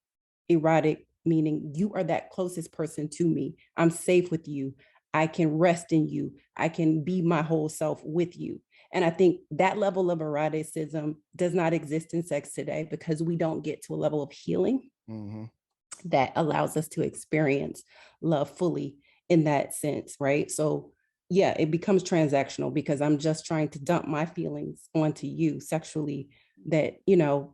erotic, meaning you are that closest person to me. I'm safe with you. I can rest in you. I can be my whole self with you. And I think that level of eroticism does not exist in sex today because we don't get to a level of healing that allows us to experience love fully in that sense, right? So yeah, it becomes transactional because I'm just trying to dump my feelings onto you sexually that,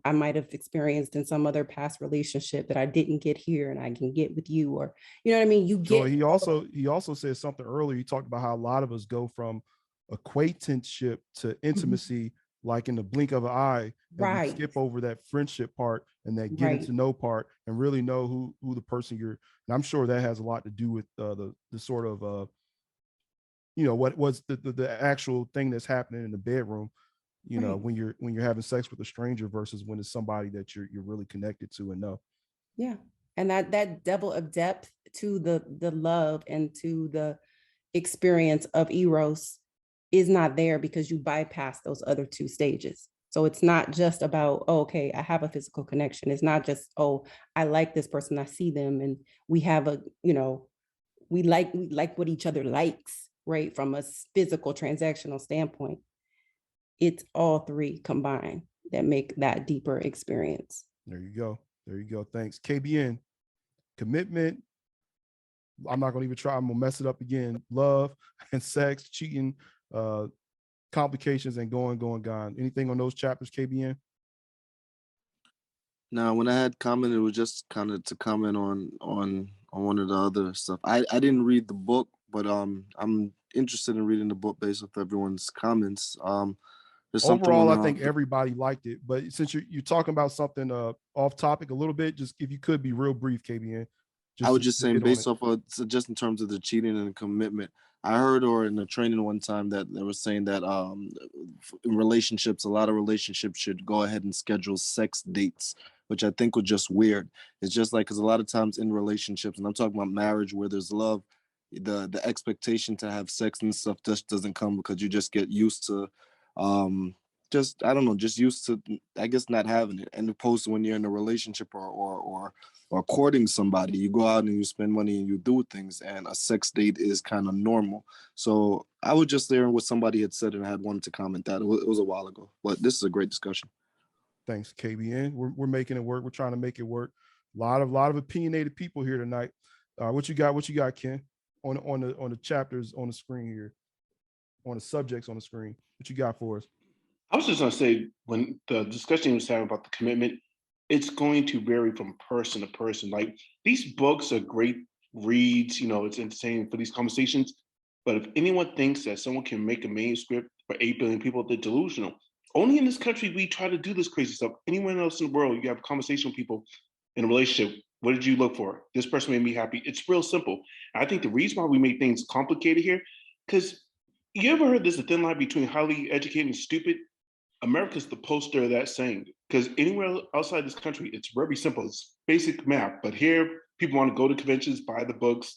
I might have experienced in some other past relationship that I didn't get here and I can get with you, or, you know what I mean? You get. So he also said something earlier. He talked about how a lot of us go from acquaintanceship to intimacy, like in the blink of an eye, and we skip over that friendship part and that getting to know part and really know who the person you're. And I'm sure that has a lot to do with the sort of what was the actual thing that's happening in the bedroom, when you're having sex with a stranger versus when it's somebody that you're really connected to and know. Yeah. And that level of depth to the love and to the experience of eros is not there because you bypass those other 2 stages. So it's not just about, oh, okay, I have a physical connection. It's not just, oh, I like this person, I see them, and we have we like what each other likes, right? From a physical transactional standpoint. It's all 3 combined that make that deeper experience. There you go. Thanks. KBN, commitment. I'm not going to even try. I'm going to mess it up again. Love and sex, cheating, complications, and gone. Anything on those chapters, KBN? Now, when I had commented, it was just kind of to comment on one of the other stuff. I didn't read the book, but I'm interested in reading the book based off everyone's comments. Overall, I think everybody liked it, but since you're talking about something off topic a little bit, just if you could be real brief, KBN. I was just saying, based off of just in terms of the cheating and the commitment, I heard or in a training one time that they were saying that in relationships, a lot of relationships should go ahead and schedule sex dates, which I think was just weird. It's just like, because a lot of times in relationships, and I'm talking about marriage where there's love, the expectation to have sex and stuff just doesn't come because you just get used to just I don't know, just used to, I guess, not having it. And opposed to when you're in a relationship or courting somebody, you go out and you spend money and you do things, and a sex date is kind of normal. So I was just there what somebody had said, and I had wanted to comment that. It was a while ago, but this is a great discussion. Thanks, KBN. We're making it work. We're trying to make it work. A lot of opinionated people here tonight. What you got, Ken? On the chapters on the screen here, on the subjects on the screen. What you got for us? I was just going to say, when the discussion was having about the commitment, it's going to vary from person to person. Like, these books are great reads, it's entertaining for these conversations. But if anyone thinks that someone can make a manuscript for 8 billion people, they're delusional. Only in this country we try to do this crazy stuff. Anywhere else in the world, you have a conversation with people in a relationship. What did you look for? This person made me happy. It's real simple. I think the reason why we make things complicated here, because you ever heard there's a thin line between highly educated and stupid? America's the poster of that saying, because anywhere outside this country, it's very simple. It's basic math. But here, people want to go to conventions, buy the books,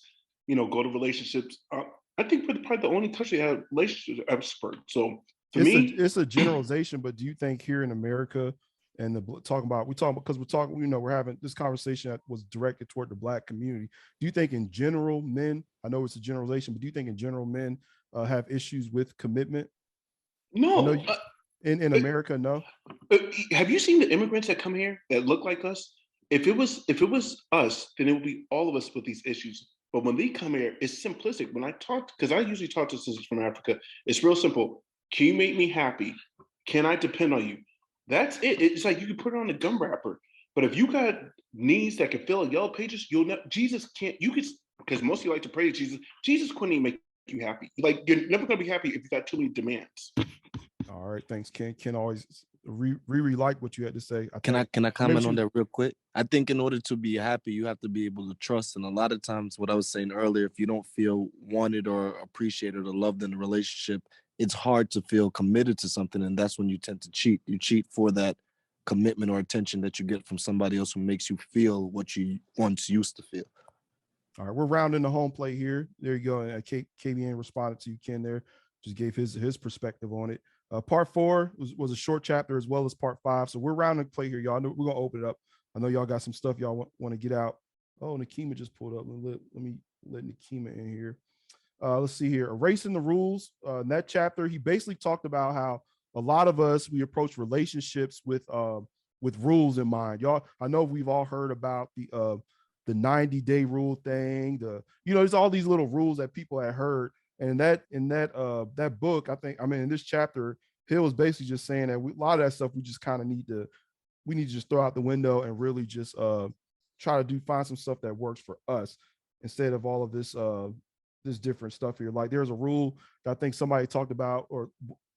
go to relationships. I think we're probably the only country that have relationship experts. So for me, it's a generalization, but do you think here in America, and we're having this conversation that was directed toward the Black community. Do you think in general men, I know it's a generalization, but do you think in general men have issues with commitment? No. In America, no. Have you seen the immigrants that come here that look like us? If it was us, then it would be all of us with these issues. But when they come here, it's simplistic. When I talk, because I usually talk to sisters from Africa, it's real simple. Can you make me happy? Can I depend on you? That's it. It's like you can put it on a gum wrapper. But if you got needs that can fill a yellow pages, Jesus can't. You could, because most of you like to pray to Jesus. Jesus couldn't even make you happy. Like, you're never gonna be happy if you got too many demands. All right, thanks, Ken. Ken always really like what you had to say. Can I comment on that real quick? I think in order to be happy, you have to be able to trust. And a lot of times, what I was saying earlier, if you don't feel wanted or appreciated or loved in a relationship, it's hard to feel committed to something, and that's when you tend to cheat. You cheat for that commitment or attention that you get from somebody else who makes you feel what you once used to feel. All right, we're rounding the home plate here. There you go. KBN responded to you, Ken. There, just gave his perspective on it. Part 4 was a short chapter as well as part 5. So we're rounding the plate here, y'all. We're gonna open it up. I know y'all got some stuff y'all want to get out. Oh, Nakima just pulled up. Let me let Nakima in here. Let's see here. Erasing the rules. In that chapter, he basically talked about how a lot of us, we approach relationships with rules in mind. Y'all, I know we've all heard about the 90-day rule thing. There's all these little rules that people had heard. And in that book, in this chapter, Hill was basically just saying that a lot of that stuff we just kind of need to just throw out the window and really just try to find some stuff that works for us instead of all of this different stuff here. Like, there's a rule that I think somebody talked about, or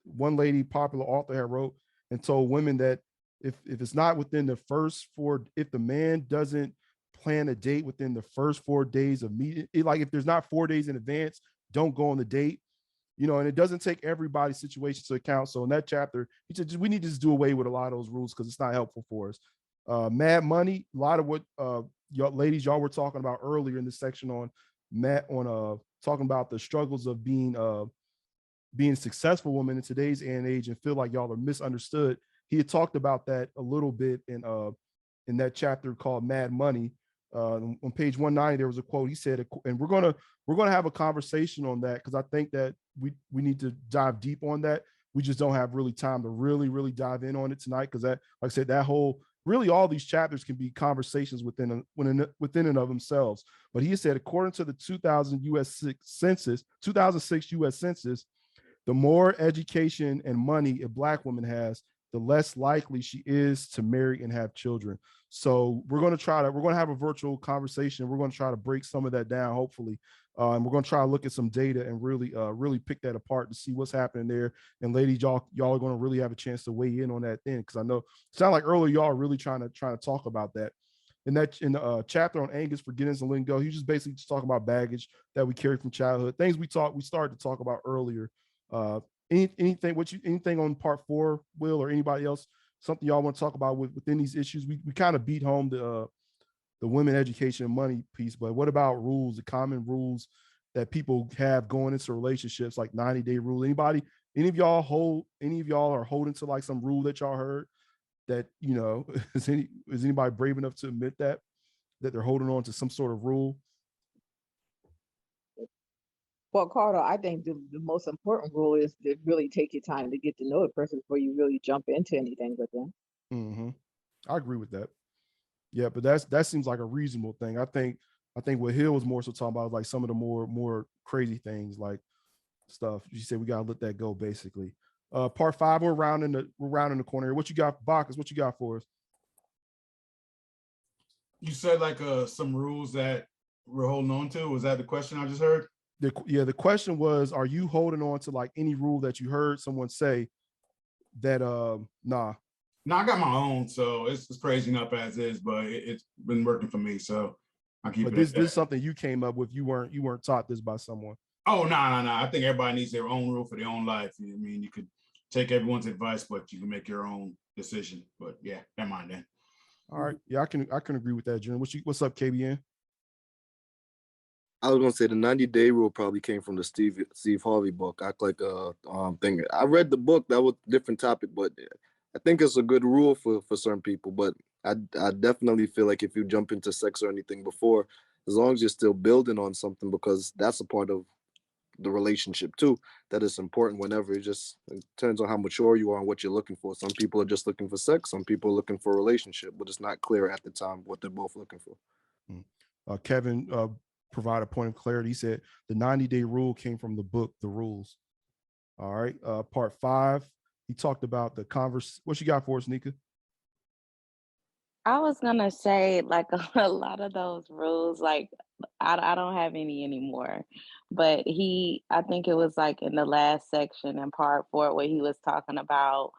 one lady, popular author, had wrote and told women that if it's not within the first 4, if the man doesn't plan a date within the first 4 days of meeting, like if there's not 4 days in advance, don't go on the date, and it doesn't take everybody's situation to account. So in that chapter, he said we need to just do away with a lot of those rules because it's not helpful for us. Mad Money, a lot of what y'all were talking about earlier in this section on talking about the struggles of being a successful woman in today's day and age and feel like y'all are misunderstood. He had talked about that a little bit in that chapter called Mad Money. On page 190, there was a quote. He said, and we're gonna have a conversation on that because I think that we need to dive deep on that. We just don't have really time to really dive in on it tonight because that, like I said, that whole really all these chapters can be conversations within and of themselves. But he said, according to the 2006 U.S. Census, the more education and money a Black woman has, the less likely she is to marry and have children. So we're going to have a virtual conversation. We're going to try to break some of that down, hopefully. And we're going to try to look at some data and really pick that apart to see what's happening there. And ladies, y'all are going to really have a chance to weigh in on that then, because I know it sounded like earlier y'all are really trying to talk about that. In the chapter on Angus forgiveness and letting go, he just basically just talking about baggage that we carry from childhood, things we started to talk about earlier. Anything on part 4, Will, or anybody else, something y'all want to talk about within these issues? We kind of beat home the women education and money piece, but what about rules, the common rules that people have going into relationships, like 90-day rule. Any of y'all are holding to like some rule that y'all heard that, you know, is anybody brave enough to admit that they're holding on to some sort of rule? Well, Carter, I think the most important rule is to really take your time to get to know a person before you really jump into anything with them. Mm-hmm. I agree with that. Yeah, but that seems like a reasonable thing. I think what Hill was more so talking about, like some of the more crazy things, like stuff. You said we gotta let that go, basically. Part 5, we're rounding the corner here. What you got, Bacchus? What you got for us? You said like some rules that we're holding on to. Was that the question I just heard? The question was, are you holding on to like any rule that you heard someone say that nah? No, I got my own, so it's crazy enough as is, but it's been working for me, so I keep but it. This is something you came up with. You weren't taught this by someone. Oh, no. I think everybody needs their own rule for their own life. I mean, you could take everyone's advice, but you can make your own decision. But yeah, never mind that. All right. Yeah, I can agree with that, June. What's up, KBN? I was gonna say the 90-day rule probably came from the Steve Harvey book. Act like a thing. I read the book. That was a different topic, but I think it's a good rule for certain people. But I definitely feel like if you jump into sex or anything before, as long as you're still building on something, because that's a part of the relationship too, that is important. Whenever it turns on how mature you are and what you're looking for. Some people are just looking for sex. Some people are looking for a relationship, but it's not clear at the time what they're both looking for. Kevin provide a point of clarity. He said the 90-day rule came from the book, The Rules. All right. Part 5, he talked about the converse. What you got for us, Nika? I was gonna say like a lot of those rules, like I don't have any anymore. But I think it was like in the last section in part 4 where he was talking about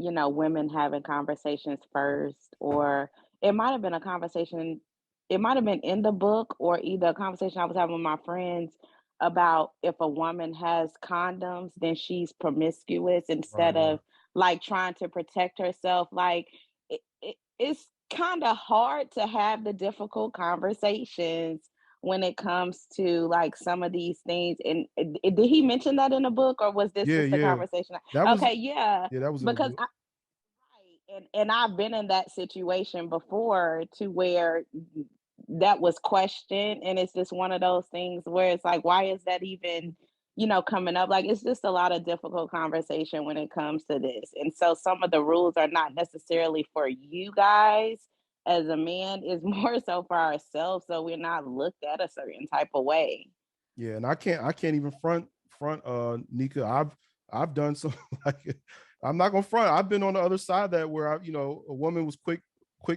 women having conversations first, or it might have been a conversation, it might have been in the book, or either a conversation I was having with my friends about if a woman has condoms, then she's promiscuous instead of like trying to protect herself. Like it's kind of hard to have the difficult conversations when it comes to like some of these things. And did he mention that in the book, or was this just a conversation? Okay, yeah, that was because and I've been in that situation before to where that was questioned, and it's just one of those things where it's like, why is that even coming up? Like, it's just a lot of difficult conversation when it comes to this. And so some of the rules are not necessarily for you guys as a man, is more so for ourselves, so we're not looked at a certain type of way. Yeah, and I can't even front Nika. I've done some like, I'm not gonna front. I've been on the other side of that where a woman was quick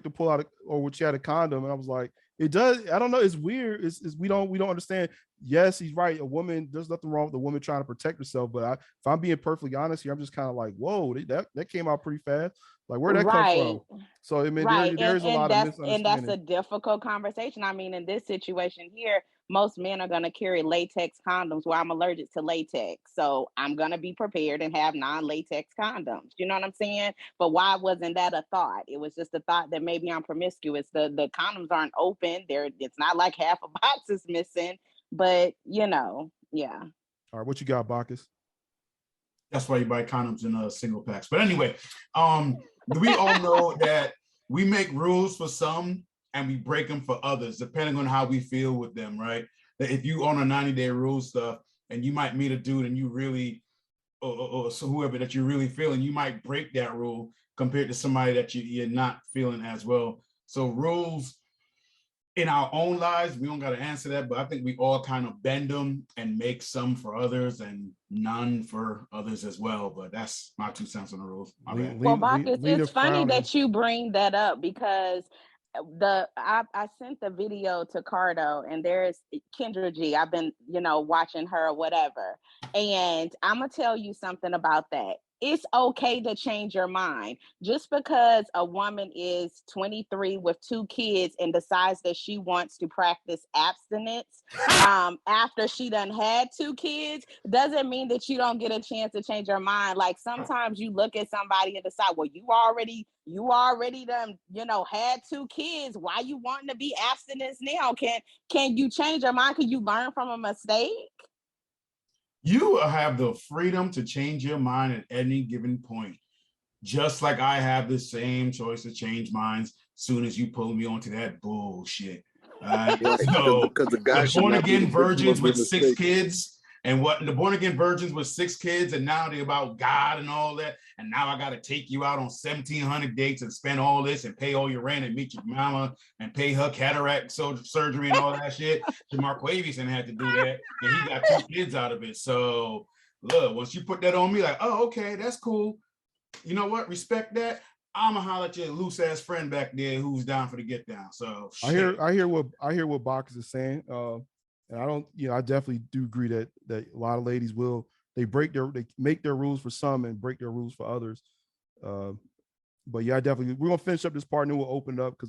to pull out or when she had a condom, and I was like, it does. I don't know. It's weird. It's we don't understand. Yes, he's right. A woman, there's nothing wrong with the woman trying to protect herself. But if I'm being perfectly honest here, I'm just kind of like, whoa, that came out pretty fast. Like, where'd that come from? So I mean, there's a lot of misunderstanding. And that's a difficult conversation. I mean, in this situation here, most men are going to carry latex condoms where I'm allergic to latex. So I'm going to be prepared and have non-latex condoms. You know what I'm saying? But why wasn't that a thought? It was just a thought that maybe I'm promiscuous. The condoms aren't open. It's not like half a box is missing, but yeah. All right, what you got, Bacchus? That's why you buy condoms in single packs. But anyway, we all know that we make rules for some and we break them for others, depending on how we feel with them, right? That if you own a 90-day rule stuff and you might meet a dude and you really, or so whoever that you really feel, and you might break that rule compared to somebody that you're not feeling as well. So rules in our own lives, we don't got to answer that, but I think we all kind of bend them and make some for others and none for others as well. But that's my 2 cents on the rules. Well, Bacchus, it's funny that you bring that up, because I sent the video to Cardo, and there's Kendra G. I've been watching her or whatever, and I'm gonna tell you something about that. it's okay to change your mind. Just because a woman is 23 with 2 kids and decides that she wants to practice abstinence after she done had 2 kids, doesn't mean that you don't get a chance to change your mind. Like sometimes you look at somebody and decide, well, you already done, had 2 kids. Why you wanting to be abstinence now? Can you change your mind? Can you learn from a mistake? You have the freedom to change your mind at any given point. Just like I have the same choice to change minds soon as you pull me onto that bullshit. Right, So because the guy the should born not be the again victim virgins of the with 6 mistake. kids, and what the born again virgins with 6 kids, and now they're about God and all that. And now I got to take you out on 1,700 dates and spend all this and pay all your rent and meet your mama and pay her cataract surgery and all that shit. Jamar Quavison had to do that, and he got 2 kids out of it. So look, once you put that on me, like, oh, okay, that's cool. You know what? Respect that. I'ma holler at your loose ass friend back there who's down for the get down. So shit. I hear what Box is saying. And I don't, I definitely do agree that a lot of ladies they make their rules for some and break their rules for others. But yeah, we're gonna finish up this part and then we'll open it up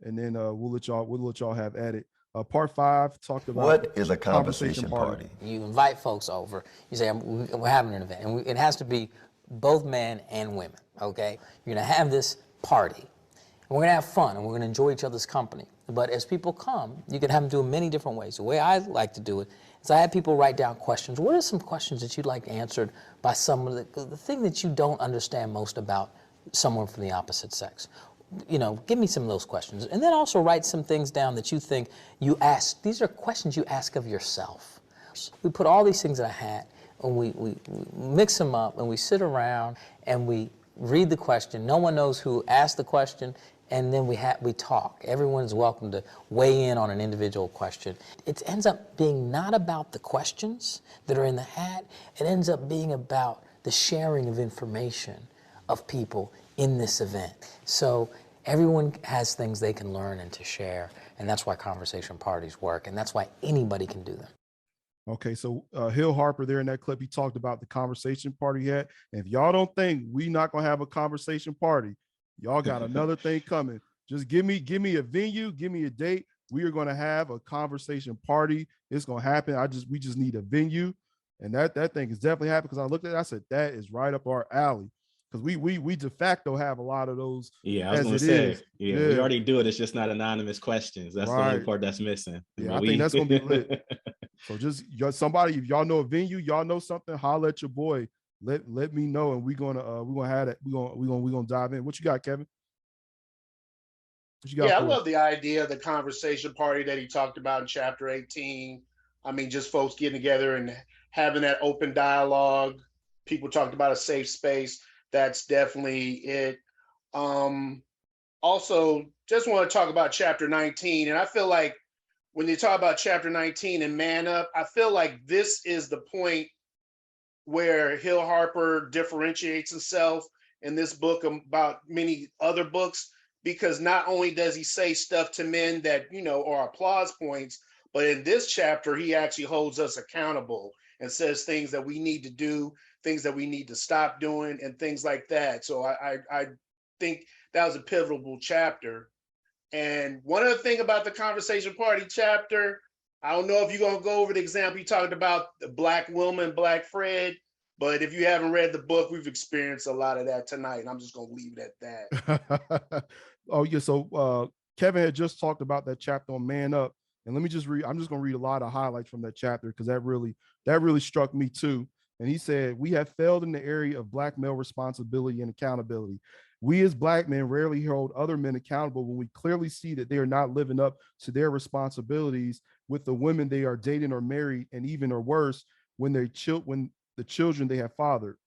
and then we'll let y'all have at it. Part 5 talked about what is a conversation party. You invite folks over. You say we're having an event, and it has to be both men and women. Okay, you're gonna have this party, and we're gonna have fun, and we're gonna enjoy each other's company. But as people come, you can have them do it many different ways. The way I like to do it is I have people write down questions. What are some questions that you'd like answered by someone, the thing that you don't understand most about someone from the opposite sex? Give me some of those questions. And then also write some things down that you think you ask. These are questions you ask of yourself. We put all these things in a hat, and we mix them up, and we sit around, and we read the question. No one knows who asked the question, and then we talk. Everyone's welcome to weigh in on an individual question. It ends up being not about the questions that are in the hat. It ends up being about the sharing of information of people in this event. So everyone has things they can learn and to share, and that's why conversation parties work, and that's why anybody can do them. Okay, so Hill Harper there in that clip, he talked about the conversation party he had. And if y'all don't think we not gonna have a conversation party, y'all got another thing coming. Just give me a venue, give me a date. We are gonna have a conversation party. It's gonna happen. We just need a venue, and that thing is definitely happening. Because I looked at it, I said that is right up our alley. Because we de facto have a lot of those. Yeah, I was gonna say, we already do it. It's just not anonymous questions. That's the only part that's missing. Yeah, I think that's gonna be lit. So just somebody, if y'all know a venue, y'all know something, holler at your boy. Let me know, and we're gonna have that. We're gonna dive in. What you got, Kevin? What you got? Yeah, I love the idea of the conversation party that he talked about in chapter 18. I mean, just folks getting together and having that open dialogue. People talked about a safe space. That's definitely it. Also, just want to talk about chapter 19. And I feel like when you talk about chapter 19 and Man Up, I feel like this is the point where Hill Harper differentiates himself in this book about many other books, because not only does he say stuff to men that, are applause points, but in this chapter, he actually holds us accountable and says things that we need to do, things that we need to stop doing, and things like that. So I think that was a pivotal chapter. And one other thing about the conversation party chapter, I don't know if you're going to go over the example you talked about, the Black Wilma, Black Fred, but if you haven't read the book, we've experienced a lot of that tonight, and I'm just going to leave it at that. Oh, yeah. So Kevin had just talked about that chapter on Man Up. And let me just read, I'm just going to read a lot of highlights from that chapter, because that really struck me too. And he said, we have failed in the area of Black male responsibility and accountability. We as Black men rarely hold other men accountable when we clearly see that they are not living up to their responsibilities with the women they are dating or married, and even or worse, when the children they have fathered.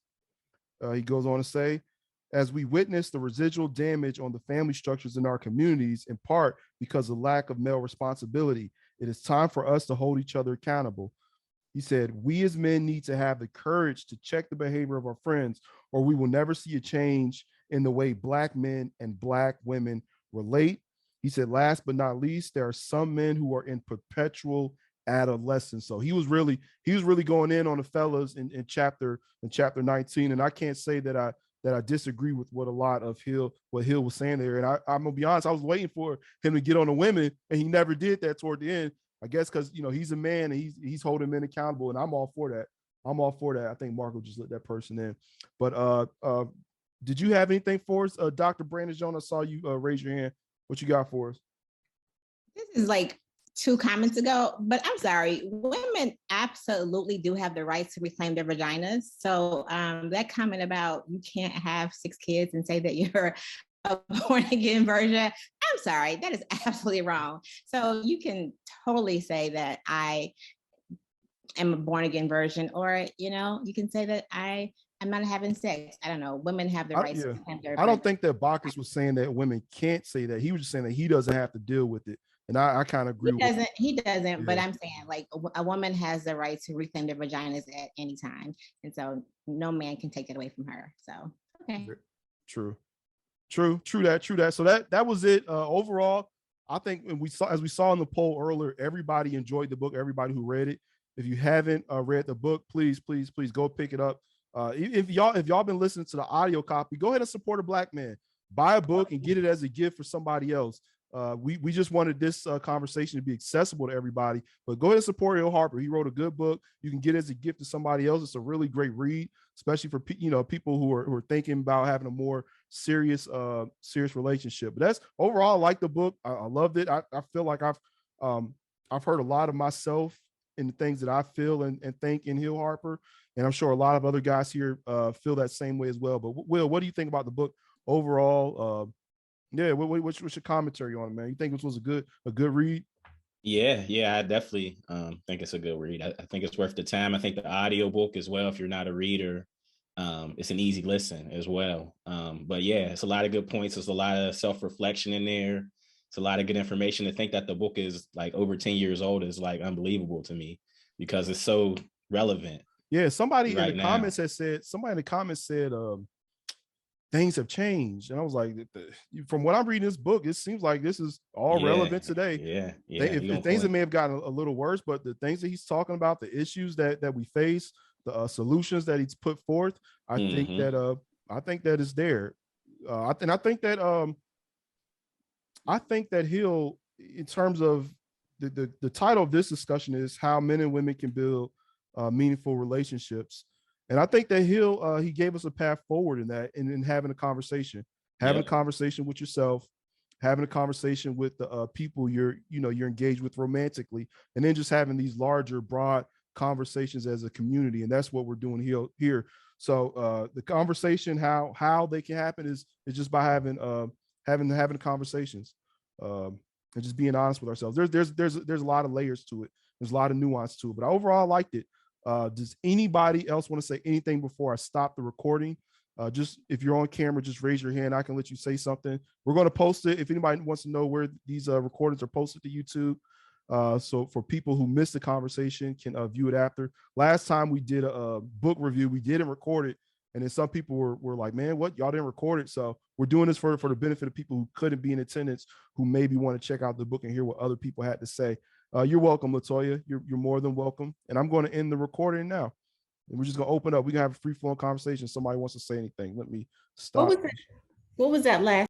He goes on to say, as we witness the residual damage on the family structures in our communities, in part because of lack of male responsibility, it is time for us to hold each other accountable. He said, we as men need to have the courage to check the behavior of our friends, or we will never see a change in the way Black men and Black women relate. He said, last but not least, there are some men who are in perpetual adolescence. So he was really going in on the fellas in chapter 19. And I can't say that I disagree with what a lot of what Hill was saying there. And I'm gonna be honest, I was waiting for him to get on the women, and he never did that toward the end. I guess because he's a man and he's holding men accountable, and I'm all for that. I think Marco just let that person in. But did you have anything for us, Dr. Brandon Jones? I saw you raise your hand. What you got for us? This is like 2 comments ago, but I'm sorry. Women absolutely do have the right to reclaim their vaginas. So that comment about you can't have 6 kids and say that you're a born again virgin, I'm sorry, that is absolutely wrong. So you can totally say that I am a born again virgin, or you can say that I'm not having sex. I don't know. Women have the right to reclaim their I don't think that Bacchus was saying that women can't say that. He was just saying that he doesn't have to deal with it. And I kind of agree with he doesn't, but I'm saying like a woman has the right to reclaim their vaginas at any time. And so no man can take that away from her. So, okay. True that. So that was it. Overall, I think as we saw in the poll earlier, everybody enjoyed the book, everybody who read it. If you haven't read the book, please go pick it up. If y'all been listening to the audio copy, go ahead and support a Black man. Buy a book and get it as a gift for somebody else. We just wanted this conversation to be accessible to everybody, but go ahead and support Hill Harper. He wrote a good book. You can get it as a gift to somebody else. It's a really great read, especially for people who are thinking about having a more serious relationship. But that's overall, I like the book. I loved it. I feel like I've heard a lot of myself in the things that I feel and think in Hill Harper, and I'm sure a lot of other guys here feel that same way as well. But Will, what do you think about the book overall? Yeah, what's your commentary on it, man? You think this was a good read? Yeah, I definitely think it's a good read. I think it's worth the time. I think the audiobook as well, if you're not a reader, it's an easy listen as well. But yeah, it's a lot of good points. There's a lot of self-reflection in there. It's a lot of good information. To think that the book is like over 10 years old is like unbelievable to me because it's so relevant. Yeah, somebody in the comments said things have changed. And I was like, from what I'm reading this book, it seems like this is all relevant today. Yeah. If things that may have gotten a little worse, but the things that he's talking about, the issues that we face, the solutions that he's put forth, I think that is there. I think that he'll, in terms of the title of this discussion is How Men and Women Can Build Meaningful Relationships. And I think that he gave us a path forward in that, and in having a conversation, a conversation with yourself, having a conversation with the people you're engaged with romantically, and then just having these larger, broad conversations as a community. And that's what we're doing here. So the conversation, how they can happen is just by having conversations and just being honest with ourselves. There's a lot of layers to it. There's a lot of nuance to it, but overall I liked it. Does anybody else want to say anything before I stop the recording? Just if you're on camera, just raise your hand. I can let you say something. We're going to post it. If anybody wants to know where these recordings are posted to YouTube, so for people who missed the conversation can view it after. Last time we did a book review, we didn't record it, and then some people were like, "Man, what? Y'all didn't record it?" So we're doing this for the benefit of people who couldn't be in attendance, who maybe want to check out the book and hear what other people had to say. You're welcome, Latoya. You're more than welcome. And I'm going to end the recording now. And we're just going to open up. We can have a free-flowing conversation. Somebody wants to say anything. Let me stop. What was that last